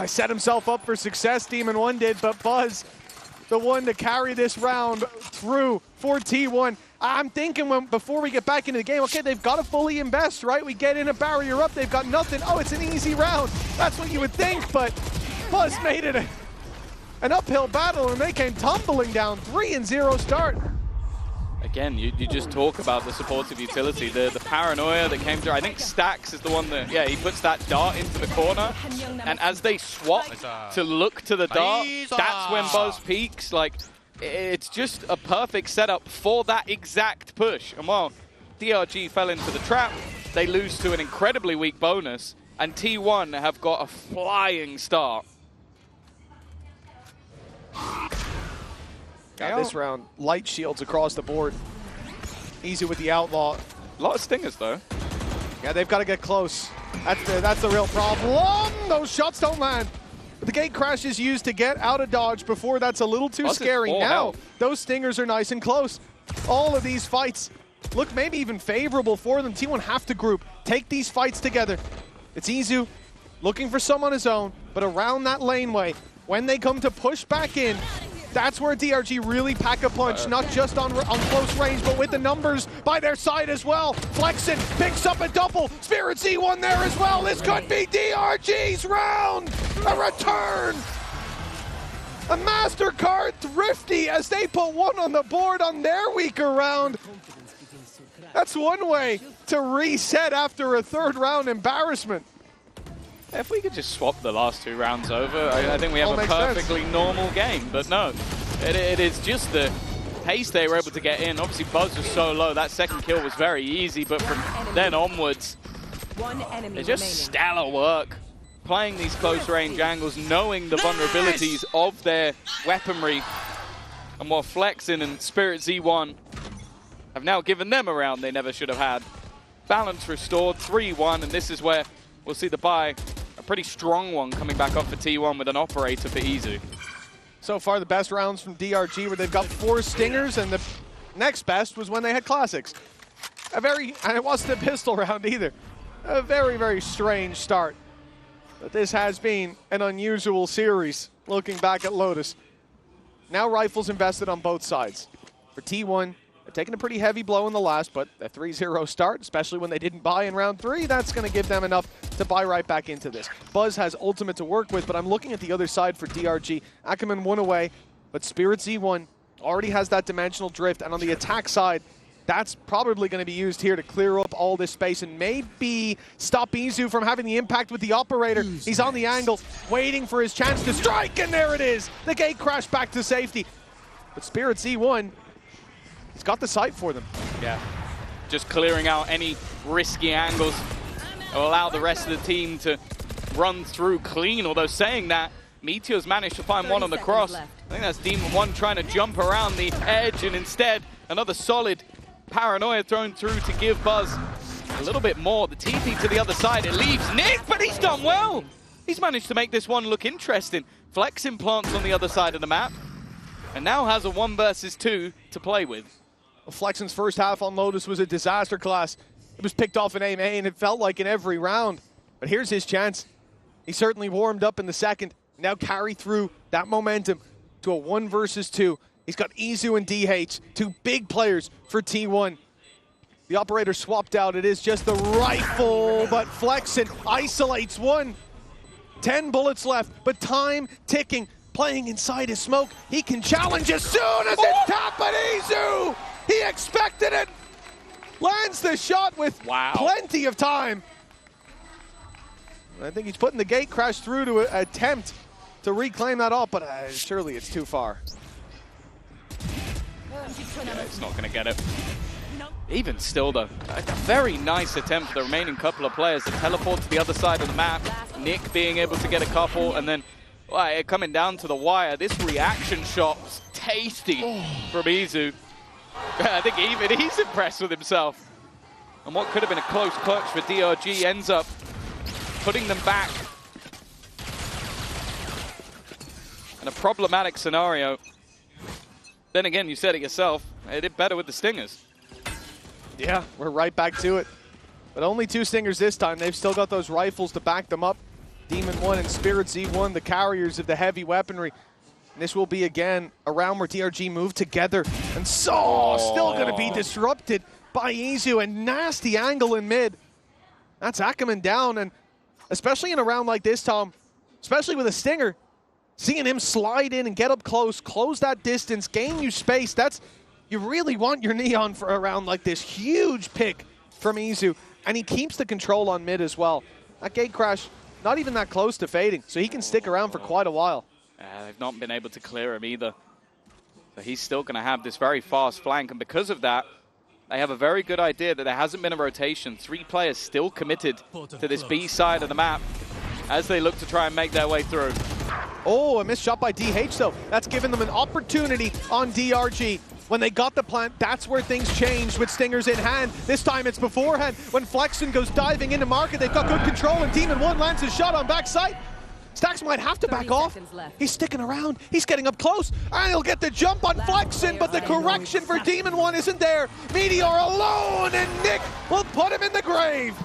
He set himself up for success, Demon 1 did, but Buzz, the one to carry this round through for T1. I'm thinking before we get back into the game, okay, they've got to fully invest, right? We get in a barrier up, they've got nothing. Oh, it's an easy round. That's what you would think, but Buzz made it an uphill battle, and they came tumbling down. 3-0 start. Again, you just talk about the supportive utility, the paranoia that came through. I think Stax is the one that, he puts that dart into the corner, and as they swap to look to the dart, that's when Buzz peaks. Like, it's just a perfect setup for that exact push. And while DRG fell into the trap, they lose to an incredibly weak bonus, and T1 have got a flying start. This round, light shields across the board. Easy with the Outlaw. A lot of stingers, though. Yeah, they've got to get close. That's the real problem. Those shots don't land. The gate crash is used to get out of dodge before. That's a little too scary. Now, those stingers are nice and close. All of these fights look maybe even favorable for them. T1 have to group, take these fights together. It's Izu looking for some on his own, but around that laneway, when they come to push back in, that's where DRG really pack a punch, not just on close range, but with the numbers by their side as well. Flexen picks up a double. Spirit Z1 there as well. This could be DRG's round. A return. A MasterCard Thrifty as they put one on the board on their weaker round. That's one way to reset after a third round embarrassment. If we could just swap the last 2 rounds over, I think we have a perfectly normal game. But no, it is just the pace they were able to get in. Obviously, Buzz was so low. That second kill was very easy, but from then onwards, it's just stellar work. Playing these close range angles, knowing the vulnerabilities of their weaponry. And while Flexin and Spirit Z1 have now given them a round they never should have had. Balance restored, 3-1, and this is where we'll see the buy. A pretty strong one coming back up for T1 with an operator for Izu. So far, the best rounds from DRG, where they've got 4 stingers, and the next best was when they had classics. And it wasn't a pistol round either. A very, very strange start. But this has been an unusual series, looking back at Lotus. Now rifles invested on both sides. For T1, they've taken a pretty heavy blow in the last, but a 3-0 start, especially when they didn't buy in round 3, that's going to give them enough to buy right back into this. Buzz has ultimate to work with, but I'm looking at the other side for DRG. Ackerman 1 away, but Spirit Z1 already has that dimensional drift, and on the attack side, that's probably going to be used here to clear up all this space and maybe stop Izu from having the impact with the operator. He's on the angle, waiting for his chance to strike, and there it is! The gate crashed back to safety. But Spirit Z1, he's got the sight for them. Yeah, just clearing out any risky angles will allow the rest of the team to run through clean. Although saying that, Meteor's managed to find one on the cross. I think that's Demon 1 trying to jump around the edge, and instead another solid paranoia thrown through to give Buzz a little bit more. The TP to the other side, it leaves Nick, but he's done well. He's managed to make this one look interesting. Flex implants on the other side of the map, and now has a 1 versus 2 to play with. Well, Flexen's first half on Lotus was a disaster class. It was picked off in aim A, and it felt like in every round. But here's his chance. He certainly warmed up in the second. Now carry through that momentum to a 1 versus 2. He's got Izu and DH, 2 big players for T1. The operator swapped out. It is just the rifle, but Flexen isolates 1. 10 bullets left, but time ticking. Playing inside his smoke. He can challenge as soon as it's tapped, but Izu! He expected it! Lands the shot with plenty of time. I think he's putting the gate crash through to attempt to reclaim that up, but surely it's too far. Yeah, it's not going to get it. Even still, though, a very nice attempt for the remaining couple of players to teleport to the other side of the map. Nick being able to get a couple, and then coming down to the wire. This reaction shot was tasty from Izu. I think even he's impressed with himself. And what could have been a close clutch for DRG ends up putting them back. In a problematic scenario. Then again, you said it yourself, they did better with the Stingers. Yeah, we're right back to it. But only 2 Stingers this time. They've still got those rifles to back them up. Demon 1 and Spirit Z1, the carriers of the heavy weaponry. And this will be, again, a round where DRG move together. And still going to be disrupted by Izu. And nasty angle in mid. That's Ackerman down. And especially in a round like this, Tom, especially with a Stinger, seeing him slide in and get up close, close that distance, gain you space, you really want your Neon for a round like this. Huge pick from Izu. And he keeps the control on mid as well. That gate crash, not even that close to fading, so he can stick around for quite a while. They've not been able to clear him either. So he's still going to have this very fast flank, and because of that, they have a very good idea that there hasn't been a rotation. 3 players still committed to this B side of the map as they look to try and make their way through. Oh, a missed shot by DH though. That's given them an opportunity on DRG. When they got the plant, that's where things changed with Stingers in hand. This time it's beforehand. When Flexen goes diving into market, they've got good control, and Demon 1 lands his shot on backside. Stax might have to back off. He's sticking around. He's getting up close, and he'll get the jump on Flexen, but the correction for Demon 1 isn't there. Meteor alone, and Nick will put him in the grave.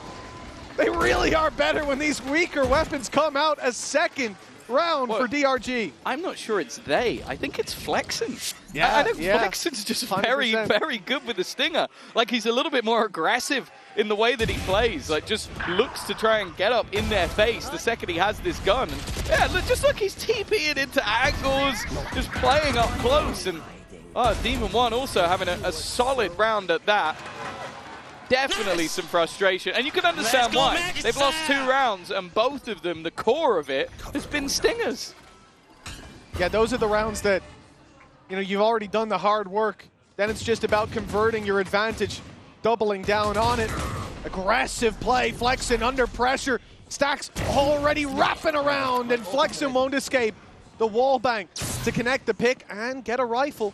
They really are better when these weaker weapons come out. A second round for DRG. I'm not sure it's they. I think it's Flexen. Yeah, I think Flexen's just 100%. very good with the Stinger. Like, he's a little bit more aggressive in the way that he plays. Like, just looks to try and get up in their face the second he has this gun. And yeah, just look, he's TPing into angles, just playing up close. And Demon 1 also having a solid round at that. Definitely some frustration, and you can understand why. They've lost 2 rounds, and both of them, the core of it, has been Stingers. Yeah, those are the rounds that, you've already done the hard work. Then it's just about converting your advantage, doubling down on it. Aggressive play, Flexen under pressure. Stax already wrapping around, and Flexen won't escape. The wall bang to connect the pick and get a rifle.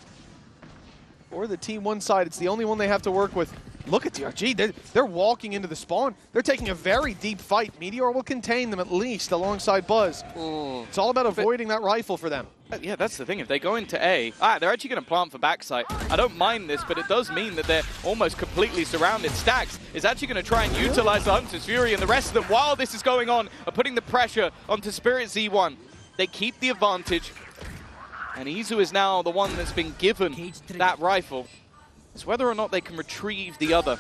For the T1 side, it's the only one they have to work with. Look at DRG, they're walking into the spawn. They're taking a very deep fight. Meteor will contain them at least alongside Buzz. It's all about avoiding that rifle for them. Yeah, that's the thing. If they go into A, they're actually going to plant for backside. I don't mind this, but it does mean that they're almost completely surrounded. Stax is actually going to try and utilize the Hunter's Fury, and the rest of them, while this is going on, are putting the pressure onto Spirit Z1. They keep the advantage, and Izu is now the one that's been given that rifle. It's whether or not they can retrieve the other.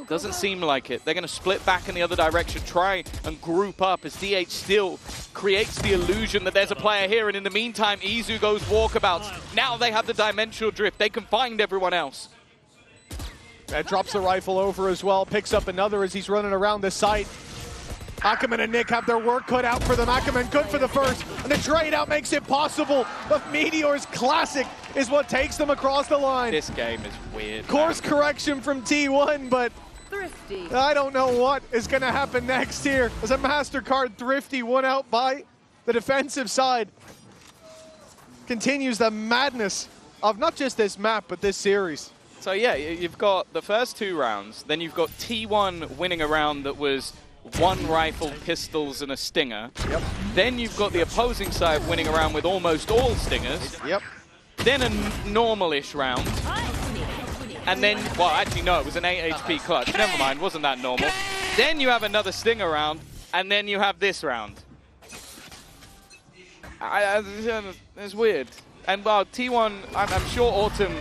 Doesn't seem like it. They're going to split back in the other direction, try and group up as DH still creates the illusion that there's a player here, and in the meantime, Izu goes walkabouts. Now they have the dimensional drift. They can find everyone else. Drops the rifle over as well, picks up another as he's running around the site. Ackerman and Nick have their work cut out for them. Ackerman good for the first, and the trade out makes it possible. But Meteor's classic is what takes them across the line. This game is weird. Course correction from T1, but Thrifty. I don't know what is going to happen next here. As a MasterCard Thrifty won out by the defensive side. Continues the madness of not just this map, but this series. So yeah, you've got the first 2 rounds, then you've got T1 winning a round that was 1 rifle, pistols, and a Stinger. Yep. Then you've got the opposing side winning around with almost all Stingers. Yep. Then a normal-ish round. And then, well, actually, no, it was an 8 HP clutch. Never mind, wasn't that normal. Then you have another Stinger round, and then you have this round. It's weird. And, well, T1, I'm sure Autumn,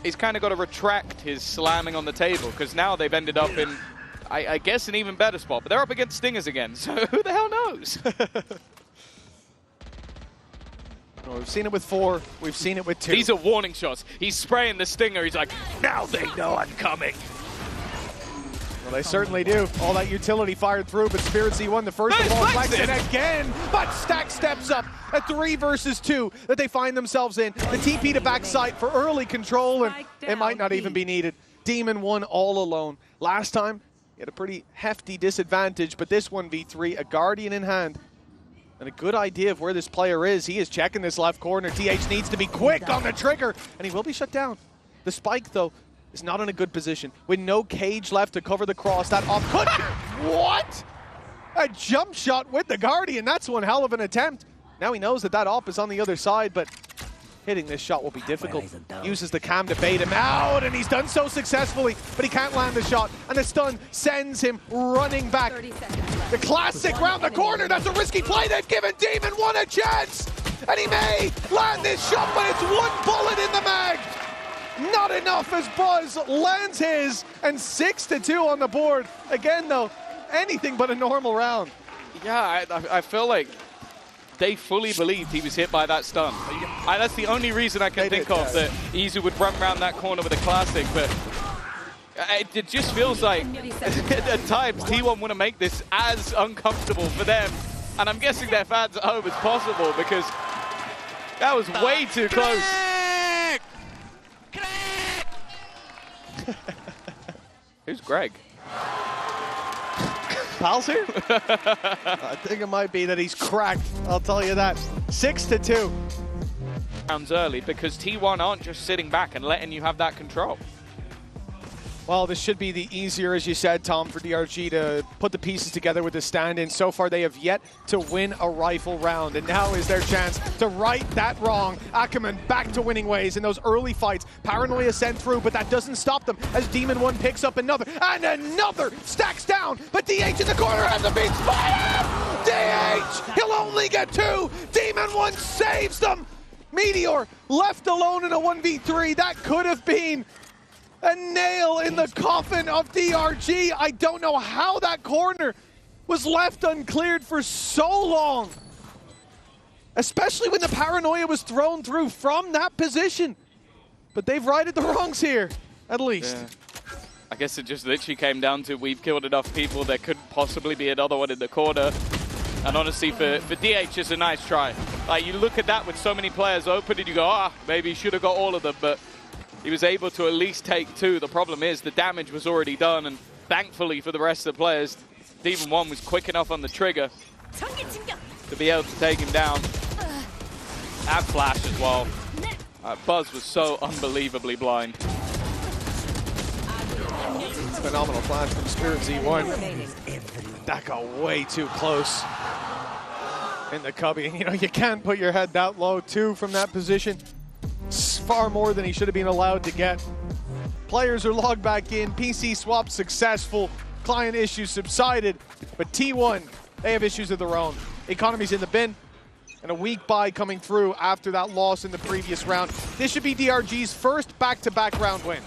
he's kind of got to retract his slamming on the table, because now they've ended up in, I guess, an even better spot. But they're up against Stingers again, so who the hell knows? Well, we've seen it with 4. We've seen it with 2. These are warning shots. He's spraying the Stinger. He's like, now they know I'm coming. Well, they certainly do. All that utility fired through, but Spirit C1, the first of all, flexing again. But Stack steps up. A 3 versus 2 that they find themselves in. The TP to backside for early control, and it might not even be needed. Demon 1 all alone. Last time, he had a pretty hefty disadvantage, but this 1v3, a Guardian in hand. And a good idea of where this player is. He is checking this left corner. DH needs to be quick on the trigger, and he will be shut down. The spike, though, is not in a good position. With no cage left to cover the cross, that off could... What? A jump shot with the Guardian. That's one hell of an attempt. Now he knows that that op is on the other side, but hitting this shot will be difficult. Uses the cam to bait him out, and he's done so successfully, but he can't land the shot, and the stun sends him running back. The classic round the corner. That's a risky play. They've given Demon 1 a chance, and he may land this shot, but it's one bullet in the mag. Not enough as Buzz lands his, and 6-2 on the board. Again, though, anything but a normal round. Yeah, I feel like they fully believed he was hit by that stun. That's the only reason I can think of that Izu would run around that corner with a classic, but it just feels like at times T1 want to make this as uncomfortable for them. And I'm guessing their fans at home as possible, because that was way too close. Who's Greg? Pal's here? I think it might be that he's cracked, I'll tell you that. 6-2. Rounds early, because T1 aren't just sitting back and letting you have that control. Well, this should be the easier, as you said, Tom, for DRG to put the pieces together with the stand-in. So far, they have yet to win a rifle round, and now is their chance to right that wrong. Ackerman back to winning ways in those early fights. Paranoia sent through, but that doesn't stop them as Demon 1 picks up another, and another stacks down, but DH in the corner has a beat. DH, he'll only get 2. Demon 1 saves them. Meteor left alone in a 1v3. That could have been a nail in the coffin of DRG. I don't know how that corner was left uncleared for so long. Especially when the Paranoia was thrown through from that position. But they've righted the wrongs here, at least. Yeah. I guess it just literally came down to we've killed enough people, there couldn't possibly be another one in the corner. And honestly, for DH, it's a nice try. Like, you look at that with so many players open and you go, maybe he should have got all of them, but he was able to at least take 2. The problem is the damage was already done, and thankfully for the rest of the players, Demon 1 was quick enough on the trigger to be able to take him down. And Flash as well. Buzz was so unbelievably blind. Phenomenal flash from Spirit Z1. That got way too close in the cubby. You know, you can't put your head that low, too, from that position. It's far more than he should have been allowed to get. Players are logged back in. PC swap successful. Client issues subsided. But T1, they have issues of their own. Economy's in the bin. And a weak buy coming through after that loss in the previous round. This should be DRG's first back-to-back round win.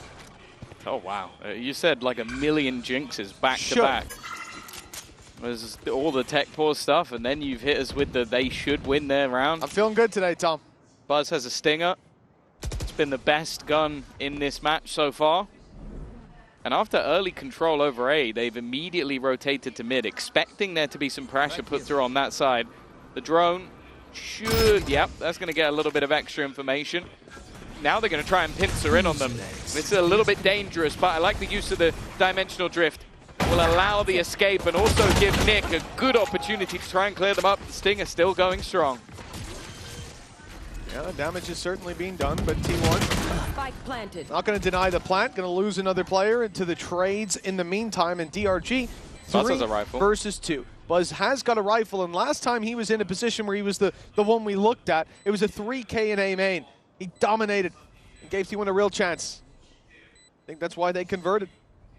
Oh, wow. You said like a million jinxes back-to-back. There's all the tech pause stuff, and then you've hit us with the they should win their round. I'm feeling good today, Tom. Buzz has a stinger. It's been the best gun in this match so far. And after early control over A, they've immediately rotated to mid, expecting there to be some pressure put through on that side. The drone should, that's going to get a little bit of extra information. Now they're going to try and pincer in on them. It's a little bit dangerous, but I like the use of the dimensional drift. Will allow the escape and also give Nick a good opportunity to try and clear them up. The stinger still going strong. Yeah, the damage is certainly being done, but T1 spike planted. Not going to deny the plant, going to lose another player into the trades in the meantime, and DRG Buzz has a rifle. versus 2. Buzz has got a rifle, and last time he was in a position where he was the one we looked at, it was a 3K in A main. He dominated and gave T1 a real chance. I think that's why they converted.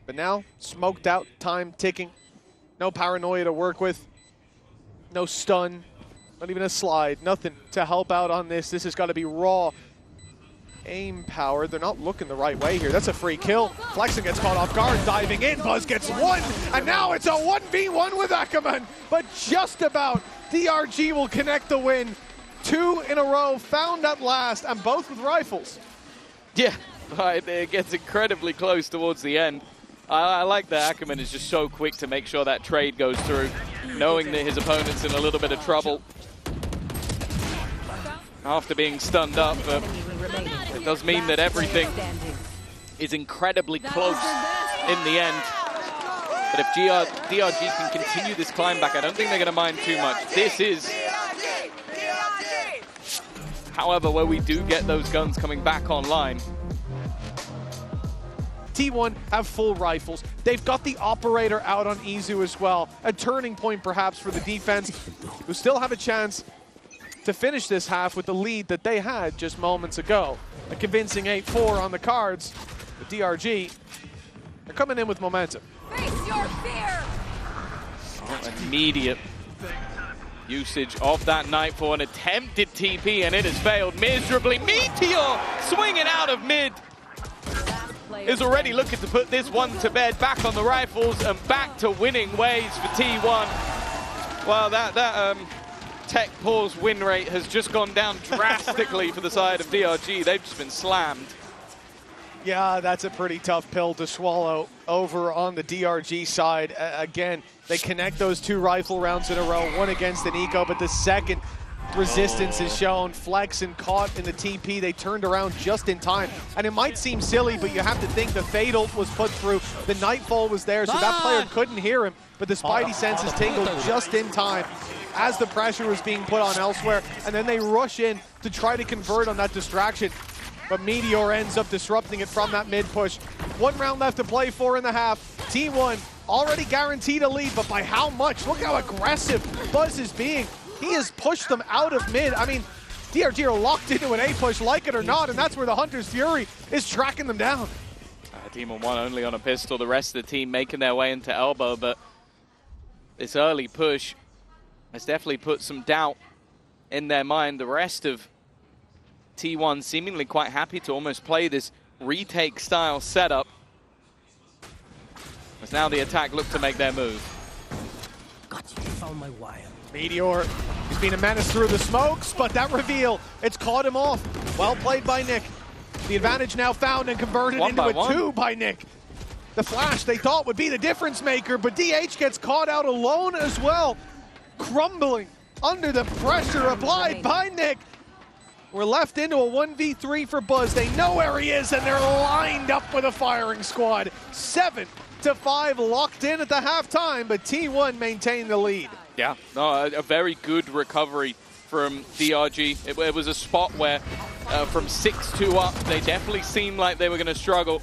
But now, smoked out, time ticking. No Paranoia to work with. No stun. Not even a slide. Nothing to help out on this. This has got to be raw aim power. They're not looking the right way here. That's a free kill. Flexen gets caught off guard, diving in. Buzz gets 1, and now it's a 1v1 with Ackerman. But just about, DRG will connect the win. 2 in a row, found at last, and both with rifles. Yeah, it gets incredibly close towards the end. I like that Ackerman is just so quick to make sure that trade goes through, knowing that his opponent's in a little bit of trouble after being stunned up, but it does mean that everything is incredibly close in the end. But if DRG can continue this climb back, I don't think they're going to mind too much. This is, however, where we do get those guns coming back online. T1 have full rifles. They've got the operator out on Izu as well. A turning point perhaps for the defense, who still have a chance to finish this half with the lead that they had just moments ago. A convincing 8-4 on the cards. The DRG are coming in with momentum. Face your fear! Immediate usage of that Nightfall, an attempted TP, and it has failed miserably. Meteor swinging out of mid is already looking to put this one to bed. Back on the rifles and back to winning ways for T1. Well, that tech pause win rate has just gone down drastically for the side of DRG. They've just been slammed. Yeah, that's a pretty tough pill to swallow over on the DRG side. Again, they connect those 2 rifle rounds in a row, one against an eco, but the second resistance is shown. Flex and caught in the TP. They turned around just in time. And it might seem silly, but you have to think the Fatal was put through. The Nightfall was there, so that player couldn't hear him, but the Spidey senses tingled just in time as the pressure was being put on elsewhere. And then they rush in to try to convert on that distraction. But Meteor ends up disrupting it from that mid push. 1 round left to play for in the half. T1 already guaranteed a lead, but by how much? Look how aggressive Buzz is being. He has pushed them out of mid. I mean, DRG are locked into an A push, like it or not, and that's where the Hunter's Fury is tracking them down. Demon 1 only on a pistol, the rest of the team making their way into elbow, but this early push has definitely put some doubt in their mind. The rest of T1 seemingly quite happy to almost play this retake style setup, as now the attack look to make their move. Got you, found my wire. Meteor, he's been a menace through the smokes, but that reveal, it's caught him off. Well played by Nick. The advantage now found and converted into a 2 by Nick. The flash they thought would be the difference maker, but DH gets caught out alone as well. Crumbling under the pressure applied by Nick. We're left into a 1v3 for Buzz. They know where he is, and they're lined up with a firing squad. 7-5 locked in at the halftime, but T1 maintained the lead. Yeah, no, a very good recovery from DRG. It was a spot where from 6-2 up, they definitely seemed like they were going to struggle.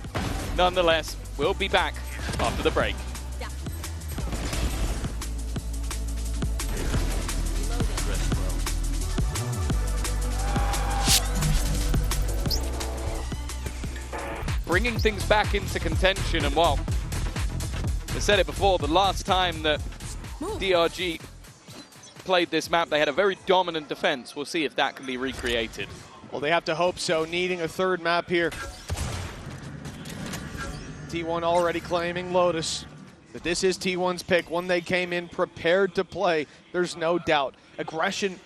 Nonetheless, we'll be back after the break. Bringing things back into contention, and well, I said it before, the last time that DRG played this map, they had a very dominant defense. We'll see if that can be recreated. Well, they have to hope so, needing a 3rd map here. T1 already claiming Lotus, but this is T1's pick, one they came in prepared to play. There's no doubt. Aggression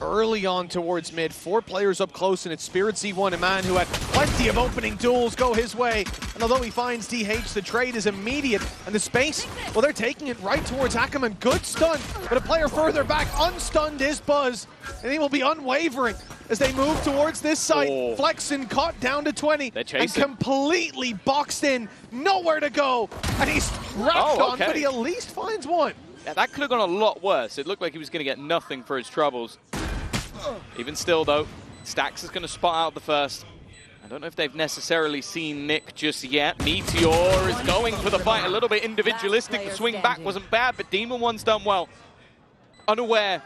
early on towards mid. 4 players up close, and it's Spirit Z1, a man who had plenty of opening duels go his way. And although he finds DH, the trade is immediate. And the space, well, they're taking it right towards Ackerman. Good stun, but a player further back, unstunned is Buzz. And he will be unwavering as they move towards this site. Oh. Flex and caught down to 20. And completely boxed in, nowhere to go. And he's wrapped on, but he at least finds one. Yeah, that could have gone a lot worse. It looked like he was going to get nothing for his troubles. Even still, though, Stax is going to spot out the first. I don't know if they've necessarily seen Nick just yet. Meteor is going for the fight, a little bit individualistic. The swing back wasn't bad, but Demon One's done well. Unaware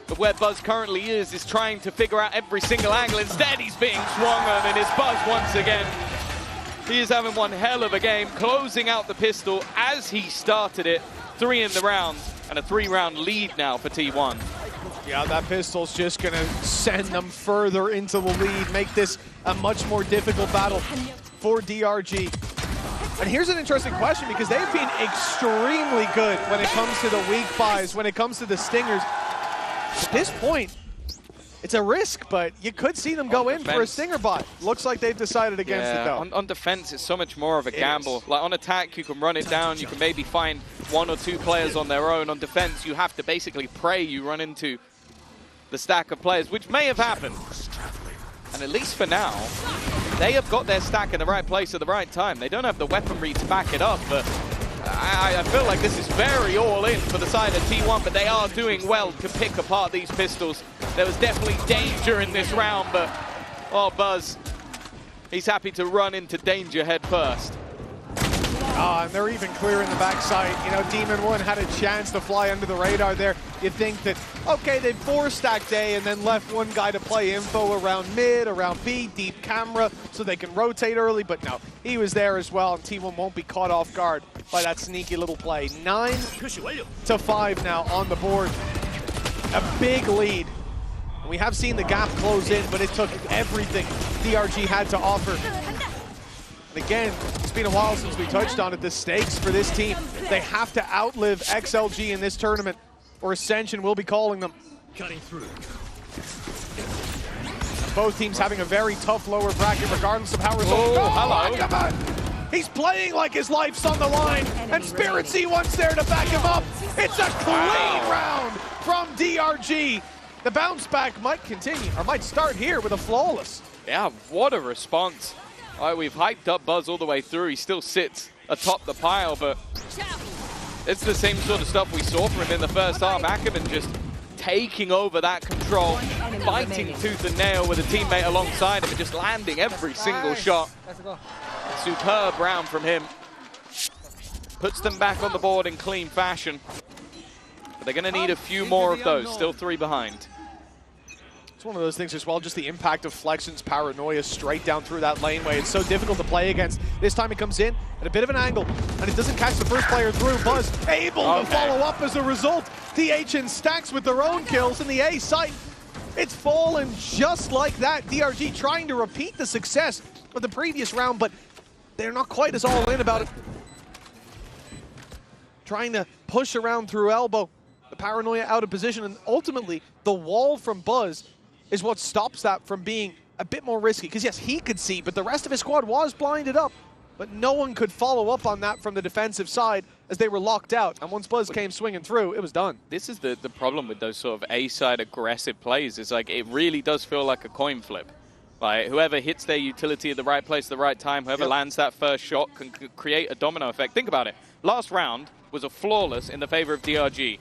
of where Buzz currently is trying to figure out every single angle. Instead, he's being swung on, and it's Buzz once again. He is having one hell of a game, closing out the pistol as he started it. 3 in the round, and a 3-round lead now for T1. Yeah, that pistol's just going to send them further into the lead, make this a much more difficult battle for DRG. And here's an interesting question, because they've been extremely good when it comes to the weak buys, when it comes to the stingers. At this point, It's a risk, but you could see them go in for a defense. Stinger bot. Looks like they've decided against it, though. On defense, it's so much more of a gamble. Like on attack, you can run it down. You can maybe find 1 or 2 players on their own. On defense, you have to basically pray you run into the stack of players, which may have happened. And at least for now, they have got their stack in the right place at the right time. They don't have the weaponry to back it up, but I feel like this is very all in for the side of T1, but they are doing well to pick apart these pistols. There was definitely danger in this round, but oh, Buzz, he's happy to run into danger head first. And they're even clearing the backside. You know, Demon 1 had a chance to fly under the radar there. You think that, okay, they 4-stacked A and then left one guy to play info around mid, around B, deep camera, so they can rotate early, but no, he was there as well, and T1 won't be caught off guard by that sneaky little play. 9-5 now on the board. A big lead. We have seen the gap close in, but it took everything DRG had to offer. And again, it's been a while since we touched on it. The stakes for this team, they have to outlive XLG in this tournament, or Ascension will be calling them. Cutting through. Both teams having a very tough lower bracket, regardless of how results go. Hello. Come on. He's playing like his life's on the line, and Spirit C1's there to back him up. It's a clean round from DRG. The bounce back might continue, or might start here with a flawless. Yeah, what a response. All right, we've hyped up Buzz all the way through. He still sits atop the pile, but it's the same sort of stuff we saw from him in the first half. Ackerman just taking over that control, fighting tooth and nail with a teammate alongside him and just landing every single shot. Superb round from him. Puts them back on the board in clean fashion. But they're going to need a few more of those. Still 3 behind. It's one of those things as well, just the impact of Flexion's paranoia straight down through that laneway. It's so difficult to play against. This time it comes in at a bit of an angle, and it doesn't catch the first player through. Buzz able to follow up as a result. DH in stacks with their own kills in the A site. It's fallen just like that. DRG trying to repeat the success of the previous round, but they're not quite as all in about it. Trying to push around through elbow. The paranoia out of position, and ultimately the wall from Buzz is what stops that from being a bit more risky. Because yes, he could see, but the rest of his squad was blinded up. But no one could follow up on that from the defensive side as they were locked out. And once Buzz came swinging through, it was done. This is the problem with those sort of A-side aggressive plays. Is like it really does feel like a coin flip. Like whoever hits their utility at the right place at the right time, whoever lands that first shot can create a domino effect. Think about it. Last round was a flawless in the favor of DRG.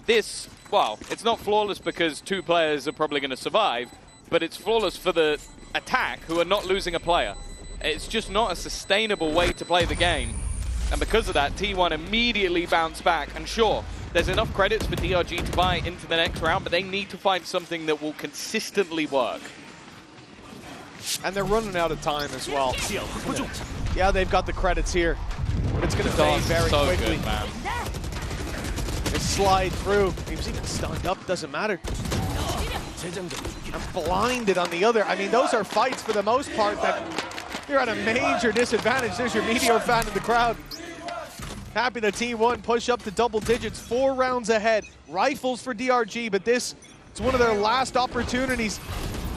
This, well, it's not flawless because 2 players are probably going to survive, but it's flawless for the attack who are not losing a player. It's just not a sustainable way to play the game. And because of that, T1 immediately bounced back. And sure, there's enough credits for DRG to buy into the next round, but they need to find something that will consistently work. And they're running out of time as well. Yeah, they've got the credits here, but it's going to fade very quickly. Good, man. They slide through. He was even stunned up, doesn't matter. And blinded on the other. I mean, those are fights for the most part that you're at a major disadvantage. There's your Meteor fan in the crowd. Happy that T1 push up to double digits, 4 rounds ahead. Rifles for DRG, but this is one of their last opportunities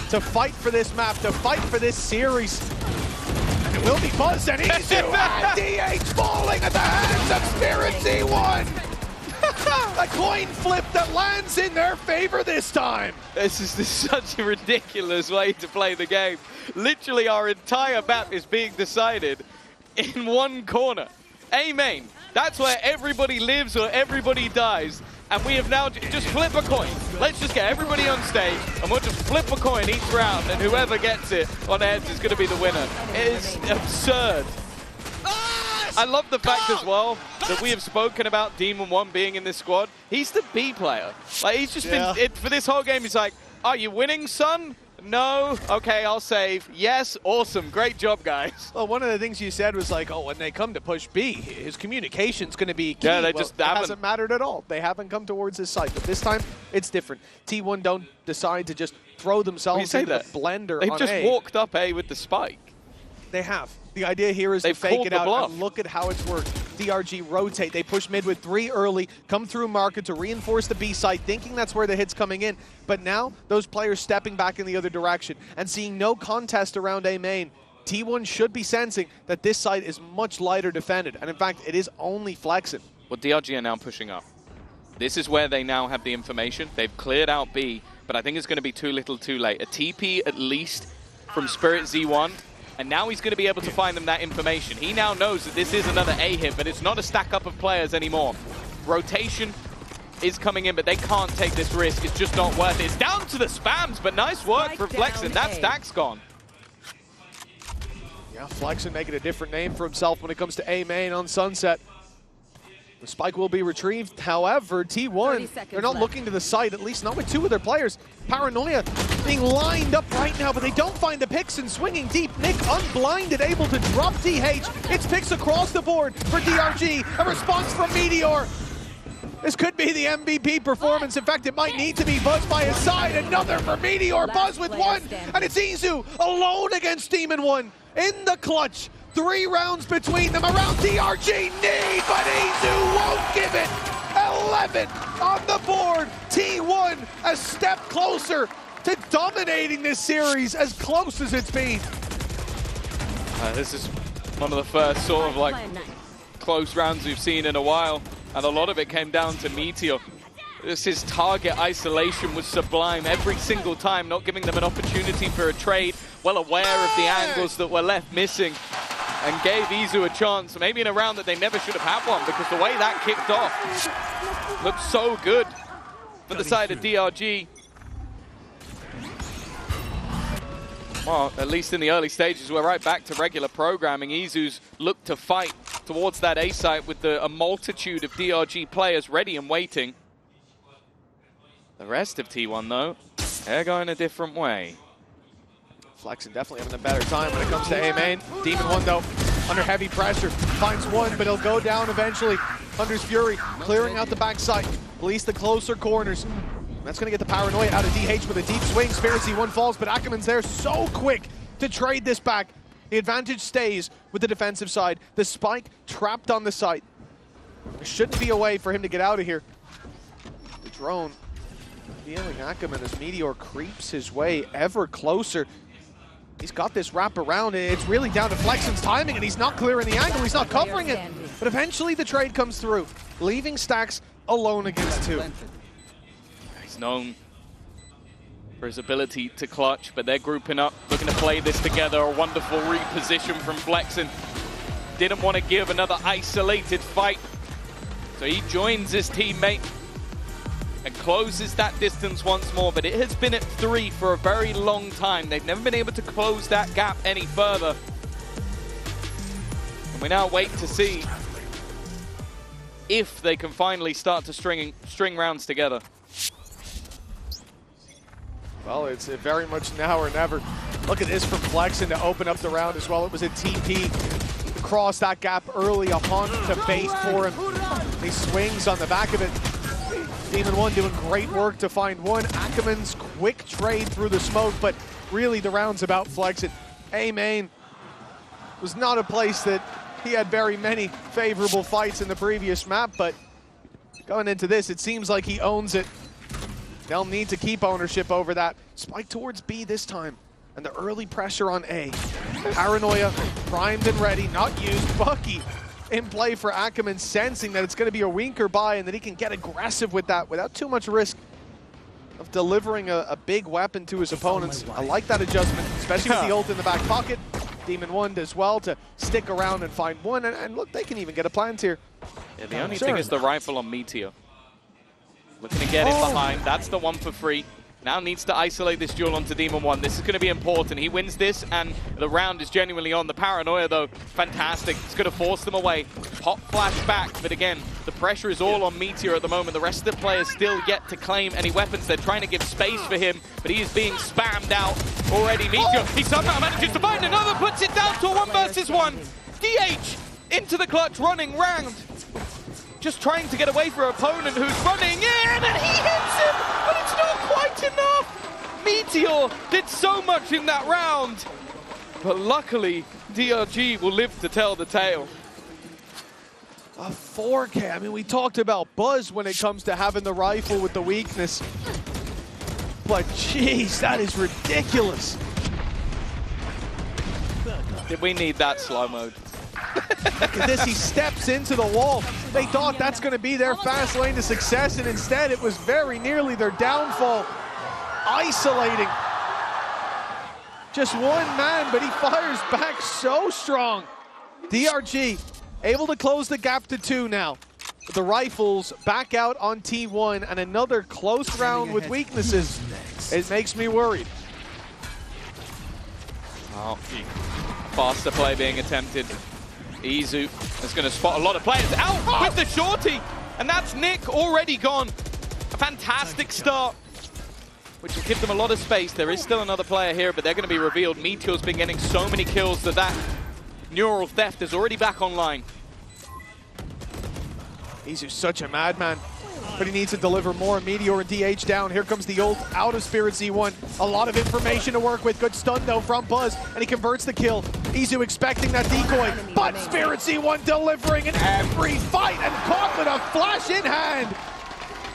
to fight for this map, to fight for this series. And it will be Buzz and Izu, and DH falling at the hands of Spirit C1. A coin flip that lands in their favor this time. This is such a ridiculous way to play the game. Literally our entire map is being decided in one corner. A main. That's where everybody lives or everybody dies. And we have now just flip a coin. Let's just get everybody on stage and we'll just flip a coin each round, and whoever gets it on heads is going to be the winner. It is absurd. I love the fact as well that we have spoken about Demon 1 being in this squad. He's the B player. Like, he's just been, for this whole game, he's like, are you winning, son? No? Okay, I'll save. Yes? Awesome. Great job, guys. Well, one of the things you said was like, oh, when they come to push B, his communication's going to be key. Yeah, they well, just it haven't. hasn't mattered at all. They haven't come towards his side. But this time, it's different. T1 don't decide to just throw themselves into the blender They've on just A. walked up A with the spike. They have. The idea here is to fake it out and look at how it's worked. DRG rotate. They push mid with 3 early, come through market to reinforce the B side, thinking that's where the hit's coming in. But now, those players stepping back in the other direction and seeing no contest around A main, T1 should be sensing that this side is much lighter defended. And in fact, it is only flexing. Well, DRG are now pushing up. This is where they now have the information. They've cleared out B, but I think it's going to be too little too late. A TP at least from Spirit Z1, and now he's going to be able to find them that information. He now knows that this is another A hit, but it's not a stack up of players anymore. Rotation is coming in, but they can't take this risk. It's just not worth it. It's down to the spams, but nice work for Flexen. That stack's gone. Yeah, Flexen making a different name for himself when it comes to A main on Sunset. The spike will be retrieved. However, T1, they're not looking to the side, at least not with 2 of their players. Paranoia being lined up right now, but they don't find the picks and swinging deep. Nick unblinded, able to drop DH. It's picks across the board for DRG. A response from Meteor. This could be the MVP performance. In fact, it might need to be. Buzz by his side. Another for Meteor. Buzz with 1. And it's Izu alone against Demon 1 in the clutch. 3 rounds between them around DRG need, but Izu won't give it. 11 on the board. T1 a step closer to dominating this series, as close as it's been. This is one of the first sort of like close rounds we've seen in a while, and a lot of it came down to Meteor. His target isolation was sublime every single time, not giving them an opportunity for a trade, well aware of the angles that were left missing, and gave Izu a chance, maybe in a round that they never should have had one, because the way that kicked off looked so good for the side of DRG. Well, at least in the early stages, we're right back to regular programming. Izu's looked to fight towards that A site with a multitude of DRG players ready and waiting. The rest of T1, though, they're going a different way. Flexen definitely having a better time when it comes to A main. Demon 1, though, under heavy pressure, finds 1, but he'll go down eventually. Thunder's Fury clearing out the backside, at least the closer corners. That's going to get the Paranoia out of DH with a deep swing. Spirit Z1 falls, but Ackerman's there so quick to trade this back. The advantage stays with the defensive side. The spike trapped on the site. There shouldn't be a way for him to get out of here. The drone feeling Ackerman as Meteor creeps his way ever closer. He's got this wrap around. It's really down to Flexen's timing, and he's not clearing the angle. He's not covering it. But eventually the trade comes through, leaving Stax alone against 2. He's known for his ability to clutch, but they're grouping up, looking to play this together. A wonderful reposition from Flexen. Didn't want to give another isolated fight, so he joins his teammate and closes that distance once more, but it has been at 3 for a very long time. They've never been able to close that gap any further. And we now wait to see if they can finally start to string rounds together. Well, it's very much now or never. Look at this from Flexen to open up the round as well. It was a TP across that gap early, a haunt to bait for him. He swings on the back of it. Demon 1 doing great work to find 1. Ackerman's quick trade through the smoke, but really the round's about Flexen. A main was not a place that he had very many favorable fights in the previous map, but going into this, it seems like he owns it. They'll need to keep ownership over that. Spike towards B this time, and the early pressure on A. Paranoia, primed and ready, not used. Bucky in play for Ackerman, sensing that it's going to be a winker buy and that he can get aggressive with that without too much risk of delivering a big weapon to his opponents. I like that adjustment, especially with the ult in the back pocket. Demon 1 does well to stick around and find 1, and look, they can even get a plant here. Yeah, the only thing is the rifle on Meteor. Looking to get it behind. That's the 1 for free. Now needs to isolate this duel onto Demon 1. This is going to be important. He wins this, and the round is genuinely on. The Paranoia, though, fantastic. It's going to force them away. Pop flash back, but again, the pressure is all on Meteor at the moment. The rest of the players still yet to claim any weapons. They're trying to give space for him, but he is being spammed out already. Meteor, he somehow manages to find another, puts it down to a 1 versus 1. DH into the clutch, running round. Just trying to get away from an opponent who's running in, and he hits him, but it's not quite enough. Meteor did so much in that round, but luckily DRG will live to tell the tale. A 4K. I mean, we talked about Buzz when it comes to having the rifle with the weakness. But jeez, that is ridiculous. Did we need that slow mode? Look at this, he steps into the wall. They thought that's going to be their fast lane to success, and instead it was very nearly their downfall. Isolating. Just one man, but he fires back so strong. DRG able to close the gap to 2 now. The rifles back out on T1, and another close round with weaknesses. It makes me worried. Oh, faster play being attempted. Izu is going to spot a lot of players out with the shorty, and that's Nick already gone. A fantastic start, which will give them a lot of space. There is still another player here, but they're going to be revealed. Meteor's been getting so many kills that neural theft is already back online. Izu's such a madman, but he needs to deliver more. Meteor and DH down. Here comes the ult out of Spirit Z1. A lot of information to work with. Good stun though from Buzz, and he converts the kill. Izu expecting that decoy, but Spirit Z1 delivering in every fight and caught with a flash in hand.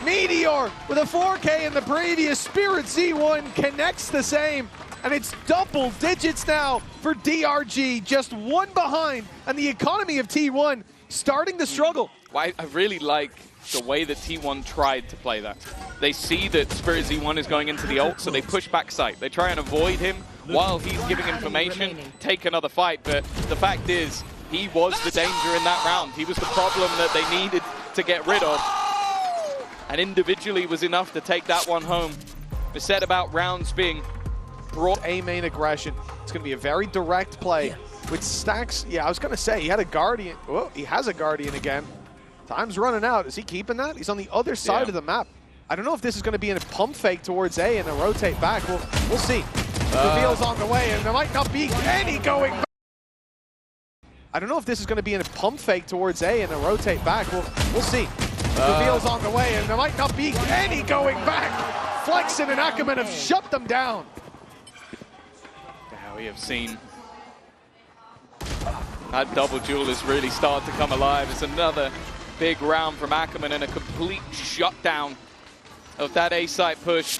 Meteor with a 4K in the previous. Spirit Z1 connects the same, and it's double digits now for DRG. Just one behind, and the economy of T1 starting to struggle. I really like the way that T1 tried to play that. They see that Spirit Z1 is going into the ult, so they push back sight. They try and avoid him while he's giving information, take another fight, but the fact is, he was the danger in that round. He was the problem that they needed to get rid of, and individually was enough to take that one home. We said about rounds being brought A main aggression. It's going to be a very direct play with Stacks. Yeah, I was going to say, he had a Guardian. Oh, he has a Guardian again. Time's running out. Is he keeping that? He's on the other side of the map. I don't know if this is going to be a pump fake towards A and a rotate back. We'll see. Reveal's on the way, and there might not be any going back. I don't know if this is going to be a pump fake towards A and a rotate back. We'll see. Reveal's on the way, and there might not be any going back. Flexen and Ackerman have shut them down. Now we have seen that double duel has really started to come alive. It's another big round from Ackerman and a complete shutdown of that A site push.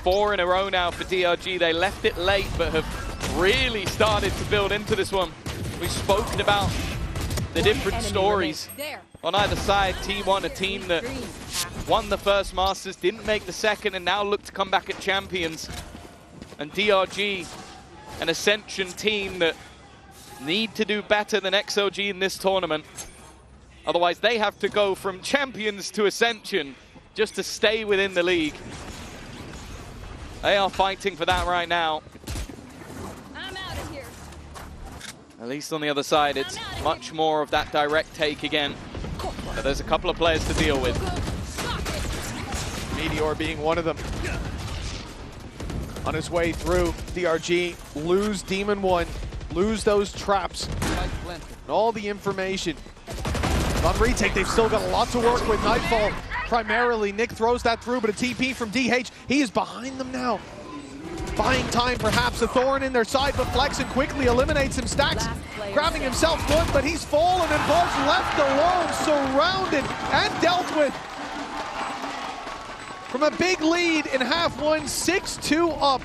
4 in a row now for DRG. They left it late, but have really started to build into this one. We've spoken about the different stories on either side. T1, a team that won the first Masters, didn't make the second, and now look to come back at Champions. And DRG, an Ascension team that need to do better than XLG in this tournament. Otherwise, they have to go from Champions to Ascension just to stay within the league. They are fighting for that right now. I'm out of here. At least on the other side, it's much more of that direct take again. But there's a couple of players to deal with. Meteor being one of them. On his way through, DRG lose Demon 1, lose those traps, and all the information. On retake, they've still got a lot to work with. Nightfall, primarily. Nick throws that through, but a TP from DH. He is behind them now. Buying time, perhaps. A thorn in their side, but Flexen quickly eliminates him. Stacks grabbing himself good, but he's fallen and Buzz left alone, surrounded and dealt with. From a big lead in half one, 6-2 up.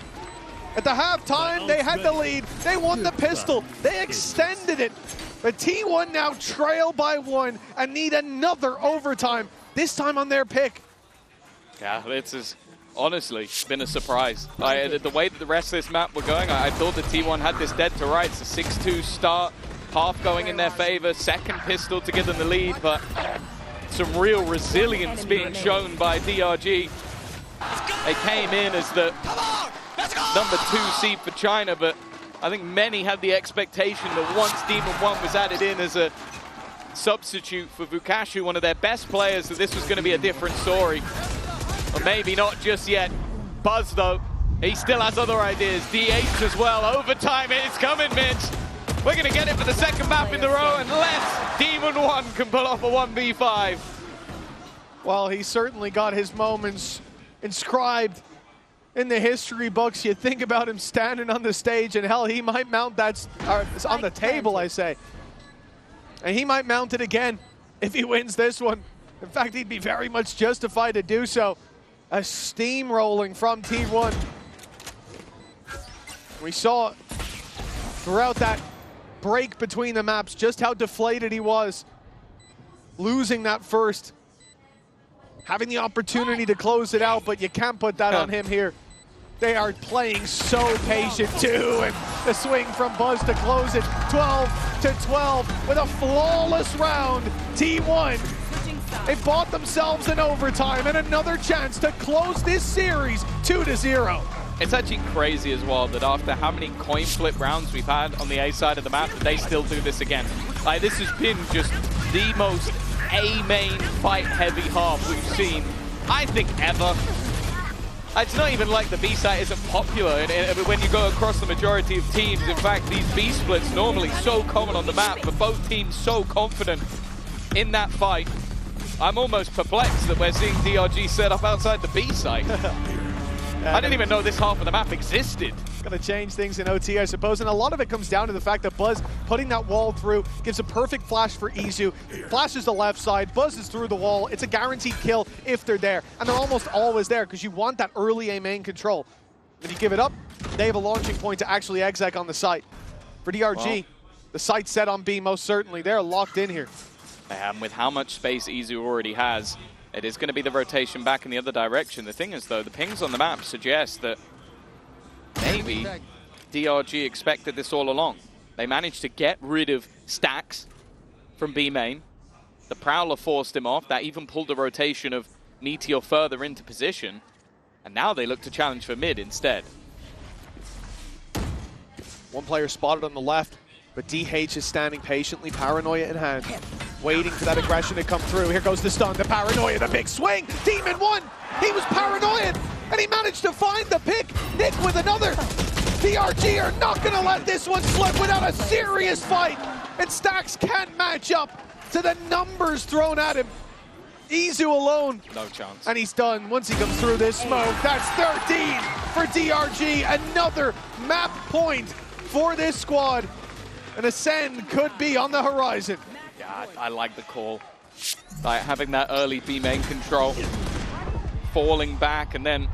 At the halftime, they had the lead. They won the pistol. They extended it. But T1 now trail by 1 and need another overtime, this time on their pick. Yeah, this has honestly been a surprise. The way that the rest of this map were going, I thought the T1 had this dead to rights. A 6-2 start, half going in their favor, second pistol to give them the lead, but some real resilience being shown by DRG. They came in as the number 2 seed for China, but I think many had the expectation that once Demon 1 was added in as a substitute for Vukashu, one of their best players, that this was going to be a different story. But maybe not just yet. Buzz, though, he still has other ideas. DH as well. Overtime, it's coming, Mitch. We're going to get it for the second map in the row, unless Demon 1 can pull off a 1v5. Well, he certainly got his moments inscribed in the history books. You think about him standing on the stage, and hell, he might mount that on the table, I say. And he might mount it again if he wins this one. In fact, he'd be very much justified to do so. A steamrolling from T1. We saw throughout that break between the maps just how deflated he was. Losing that first. Having the opportunity to close it out, but you can't put that on him here. They are playing so patient too, and the swing from Buzz to close it, 12-12 with a flawless round. T1, they bought themselves an overtime and another chance to close this series 2-0. It's actually crazy as well that after how many coin flip rounds we've had on the A side of the map, that they still do this again. Like, this has been just the most A main fight heavy half we've seen, I think, ever. It's not even like the B site isn't popular when you go across the majority of teams. In fact, these B splits normally so common on the map, but both teams so confident in that fight. I'm almost perplexed that we're seeing DRG set up outside the B site. I didn't even know this half of the map existed. Gonna change things in OT, I suppose, and a lot of it comes down to the fact that Buzz putting that wall through gives a perfect flash for Izu. Flashes the left side, Buzz is through the wall. It's a guaranteed kill if they're there, and they're almost always there because you want that early A main control. If you give it up, they have a launching point to actually exec on the site. For DRG, the site's set on B most certainly. They're locked in here. And with how much space Izu already has, it is going to be the rotation back in the other direction. The thing is, though, the pings on the map suggest that maybe DRG expected this all along. They managed to get rid of Stacks from B main. The Prowler forced him off. That even pulled a rotation of Meteor further into position. And now they look to challenge for mid instead. One player spotted on the left, but DH is standing patiently, paranoia in hand, waiting for that aggression to come through. Here goes the stun, the paranoia, the big swing. Demon won. He was paranoid, and he managed to find the pick. Nick with another. DRG are not going to let this one slip without a serious fight. And Stacks can't match up to the numbers thrown at him. Izu alone. No chance. And he's done once he comes through this smoke. That's 13 for DRG. Another map point for this squad. An ascend could be on the horizon. Yeah, I like the call. Like having that early B main control, falling back, and then,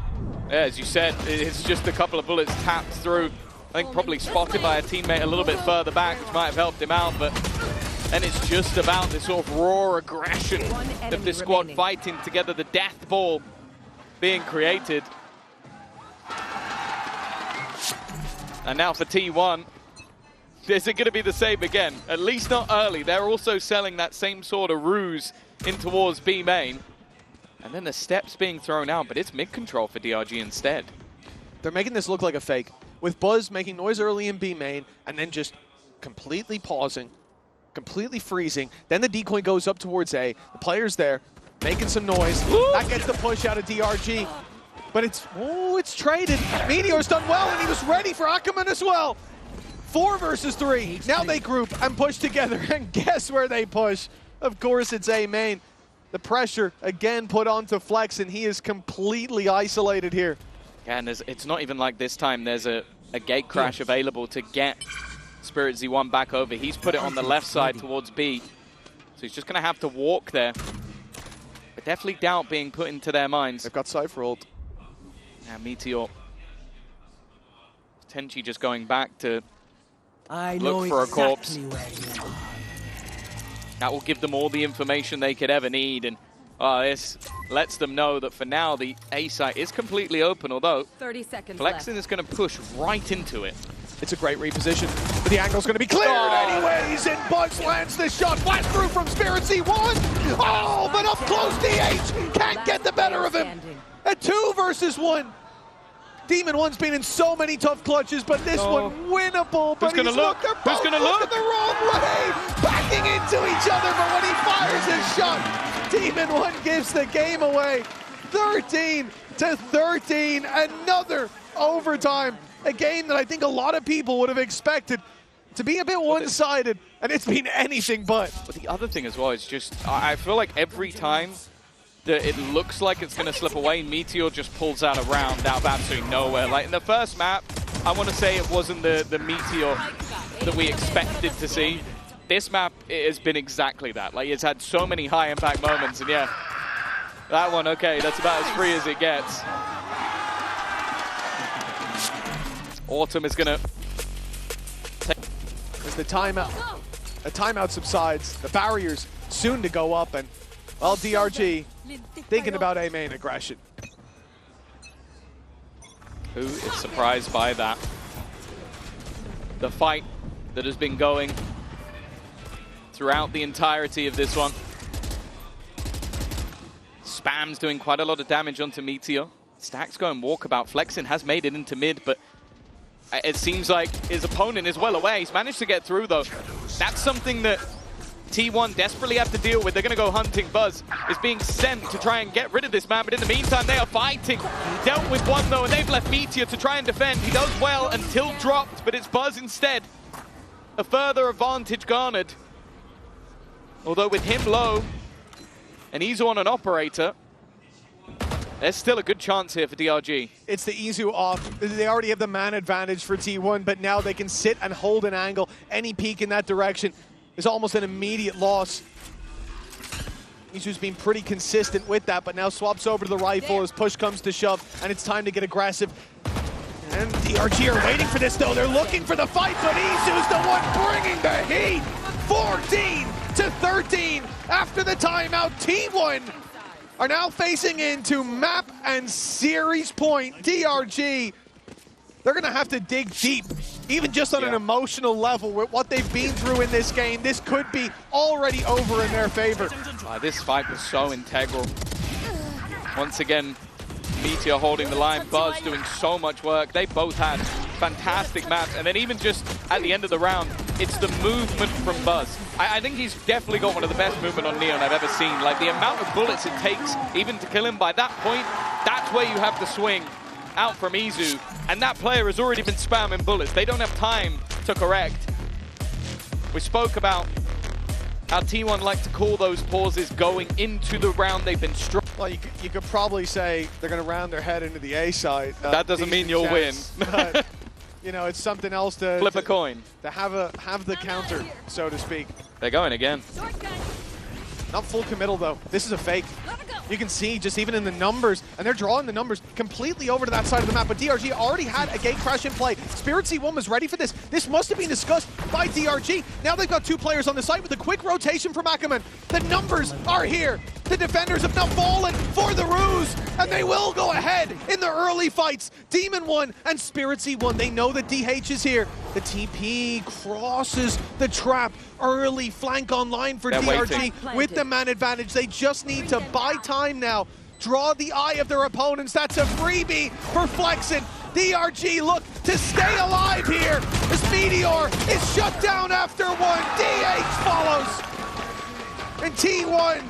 yeah, as you said, it's just a couple of bullets tapped through. I think probably spotted by a teammate a little bit further back, which might have helped him out, but then it's just about this sort of raw aggression of this squad fighting together, the death ball being created. And now for T1. Is it going to be the same again? At least not early. They're also selling that same sort of ruse in towards B main. And then the steps being thrown out, but it's mid control for DRG instead. They're making this look like a fake, with Buzz making noise early in B main and then just completely pausing, completely freezing. Then the decoy goes up towards A. The player's there, making some noise. Ooh. That gets the push out of DRG. But it's traded. Meteor's done well, and he was ready for Ackerman as well. 4 versus 3. Now they group and push together, and guess where they push? Of course, it's A main. The pressure again put onto Flex, and he is completely isolated here. Yeah, and it's not even like this time there's a gate crash available to get Spirit Z1 back over. He's put it on the left side towards B, so he's just going to have to walk there. But definitely doubt being put into their minds. They've got Cypher ult. Yeah, Meteor potentially just going back to look for a corpse. That will give them all the information they could ever need, and this lets them know that for now the A site is completely open, although 30 seconds Flexen left. is going to push right into it. It's a great reposition, but the angle's going to be cleared anyways, and Buzz lands the shot. Flash through from Spirit Z1. Oh, but up close DH can't get the better of him. A 2 versus 1. Demon 1's been in so many tough clutches, but this one winnable. But Who's going to look? Who's going to look? The wrong way, backing into each other, but when he fires his shot, Demon 1 gives the game away. 13-13, another overtime. A game that I think a lot of people would have expected to be a bit one-sided, and it's been anything but. But the other thing as well is just, I feel like every time that it looks like it's going to slip away, Meteor just pulls out a round out of absolutely nowhere. Like in the first map, I want to say it wasn't the Meteor that we expected to see. this map has been exactly that. Like, it's had so many high impact moments, and yeah, that one, okay, that's about as free as it gets. Autumn is gonna take... As the timeout subsides, the barrier's soon to go up, and, well, DRG thinking about A main aggression. Who is surprised by that? The fight that has been going throughout the entirety of this one. Spam's doing quite a lot of damage onto Meteor. Stack's going walkabout. Flexin has made it into mid, but it seems like his opponent is well away. He's managed to get through, though. That's something that T1 desperately have to deal with. They're going to go hunting. Buzz is being sent to try and get rid of this man, but in the meantime, they are fighting. He dealt with one, though, and they've left Meteor to try and defend. He does well until dropped, but it's Buzz instead. A further advantage garnered. Although with him low, and he's on an operator, there's still a good chance here for DRG. It's the Izu off. They already have the man advantage for T1, but now they can sit and hold an angle. Any peek in that direction is almost an immediate loss. Izu's been pretty consistent with that, but now swaps over to the rifle as push comes to shove, and it's time to get aggressive. And DRG are waiting for this, though. They're looking for the fight, but Izu's the one bringing the heat. 14-13 after the timeout. T1 are now facing into map and series point. DRG, they're going to have to dig deep, even just on an emotional level with what they've been through in this game. This could be already over in their favor. This fight was so integral. Once again, Meteor holding the line, Buzz doing so much work. They both had fantastic maps, and then even just at the end of the round, it's the movement from Buzz. I think he's definitely got one of the best movement on Neon I've ever seen. Like, the amount of bullets it takes even to kill him, by that point, that's where you have to swing out from Izu, and that player has already been spamming bullets. They don't have time to correct. We spoke about how T1 like to call those pauses going into the round. They've been strong. Well, you could probably say they're going to round their head into the A side. That doesn't mean you'll win. But, you know, it's something else to flip a coin. To have the counter, so to speak. They're going again. Not full committal, though. This is a fake. You can see just even in the numbers, and they're drawing the numbers completely over to that side of the map, but DRG already had a gate crash in play. Spirit C1 was ready for this. This must have been discussed by DRG. Now they've got two players on the site with a quick rotation from Ackerman. The numbers are here. The defenders have now fallen for the ruse, and they will go ahead in the early fights. Demon 1 and Spirit C1, they know that DH is here. The TP crosses the trap. Early flank online for DRG with the man advantage. They just need to buy time now. Draw the eye of their opponents. That's a freebie for Flexin. DRG look to stay alive here as Meteor is shut down after one. DH follows. And T1,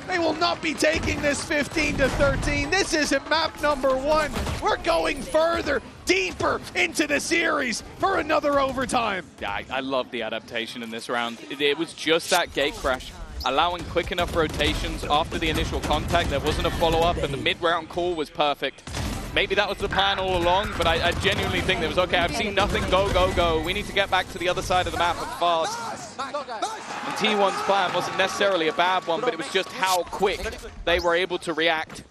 they will not be taking this 15-13. This isn't map number one. We're going further, deeper into the series for another overtime. Yeah, I love the adaptation in this round. It was just that gate crash, allowing quick enough rotations after the initial contact. There wasn't a follow-up, and the mid-round call was perfect. Maybe that was the plan all along, but I genuinely think there was, okay, I've seen nothing, go, go, go. We need to get back to the other side of the map and fast. And T1's plan wasn't necessarily a bad one, but it was just how quick they were able to react.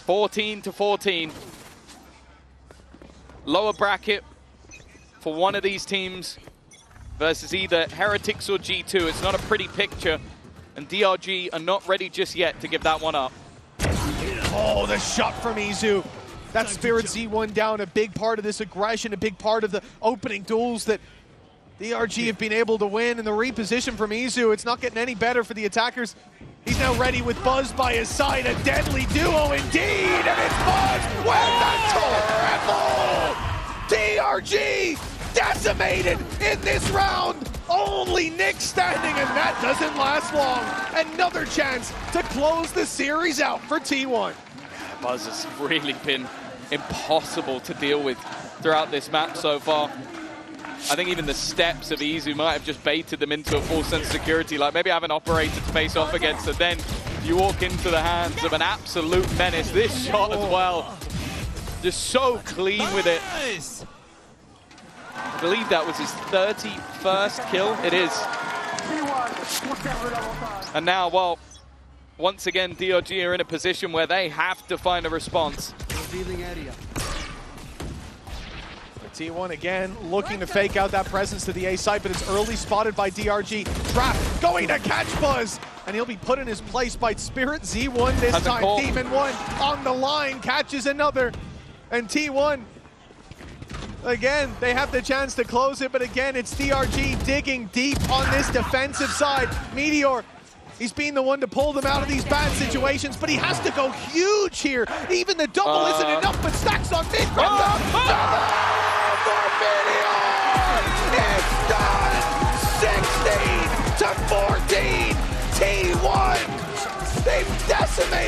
14-14. Lower bracket for one of these teams versus either Heretics or G2. It's not a pretty picture, and DRG are not ready just yet to give that one up. Oh, the shot from Izu. That Spirit Z1 down, a big part of this aggression, a big part of the opening duels that DRG have been able to win, and the reposition from Izu, it's not getting any better for the attackers. He's now ready with Buzz by his side, a deadly duo indeed, and it's Buzz with the triple! DRG decimated in this round! Only Nick standing, and that doesn't last long. Another chance to close the series out for T1. Buzz has really been impossible to deal with throughout this map so far. I think even the steps of Izu might have just baited them into a full sense of security. Like, maybe have an operator to face off against, and then you walk into the hands of an absolute menace. This shot as well, just so clean with it. I believe that was his 31st kill. It is. And now, well, once again, DRG are in a position where they have to find a response. T1 again looking to fake out that presence to the A side, but it's early spotted by DRG. Trap going to catch Buzz, and he'll be put in his place by Spirit. Z1 this time. Demon 1 on the line, catches another. And T1, again, they have the chance to close it, but again, it's DRG digging deep on this defensive side. Meteor, he's been the one to pull them out of these bad situations, but he has to go huge here. Even the double isn't enough, but stacks on mid. It's done! 16 to 14! T1! They've decimated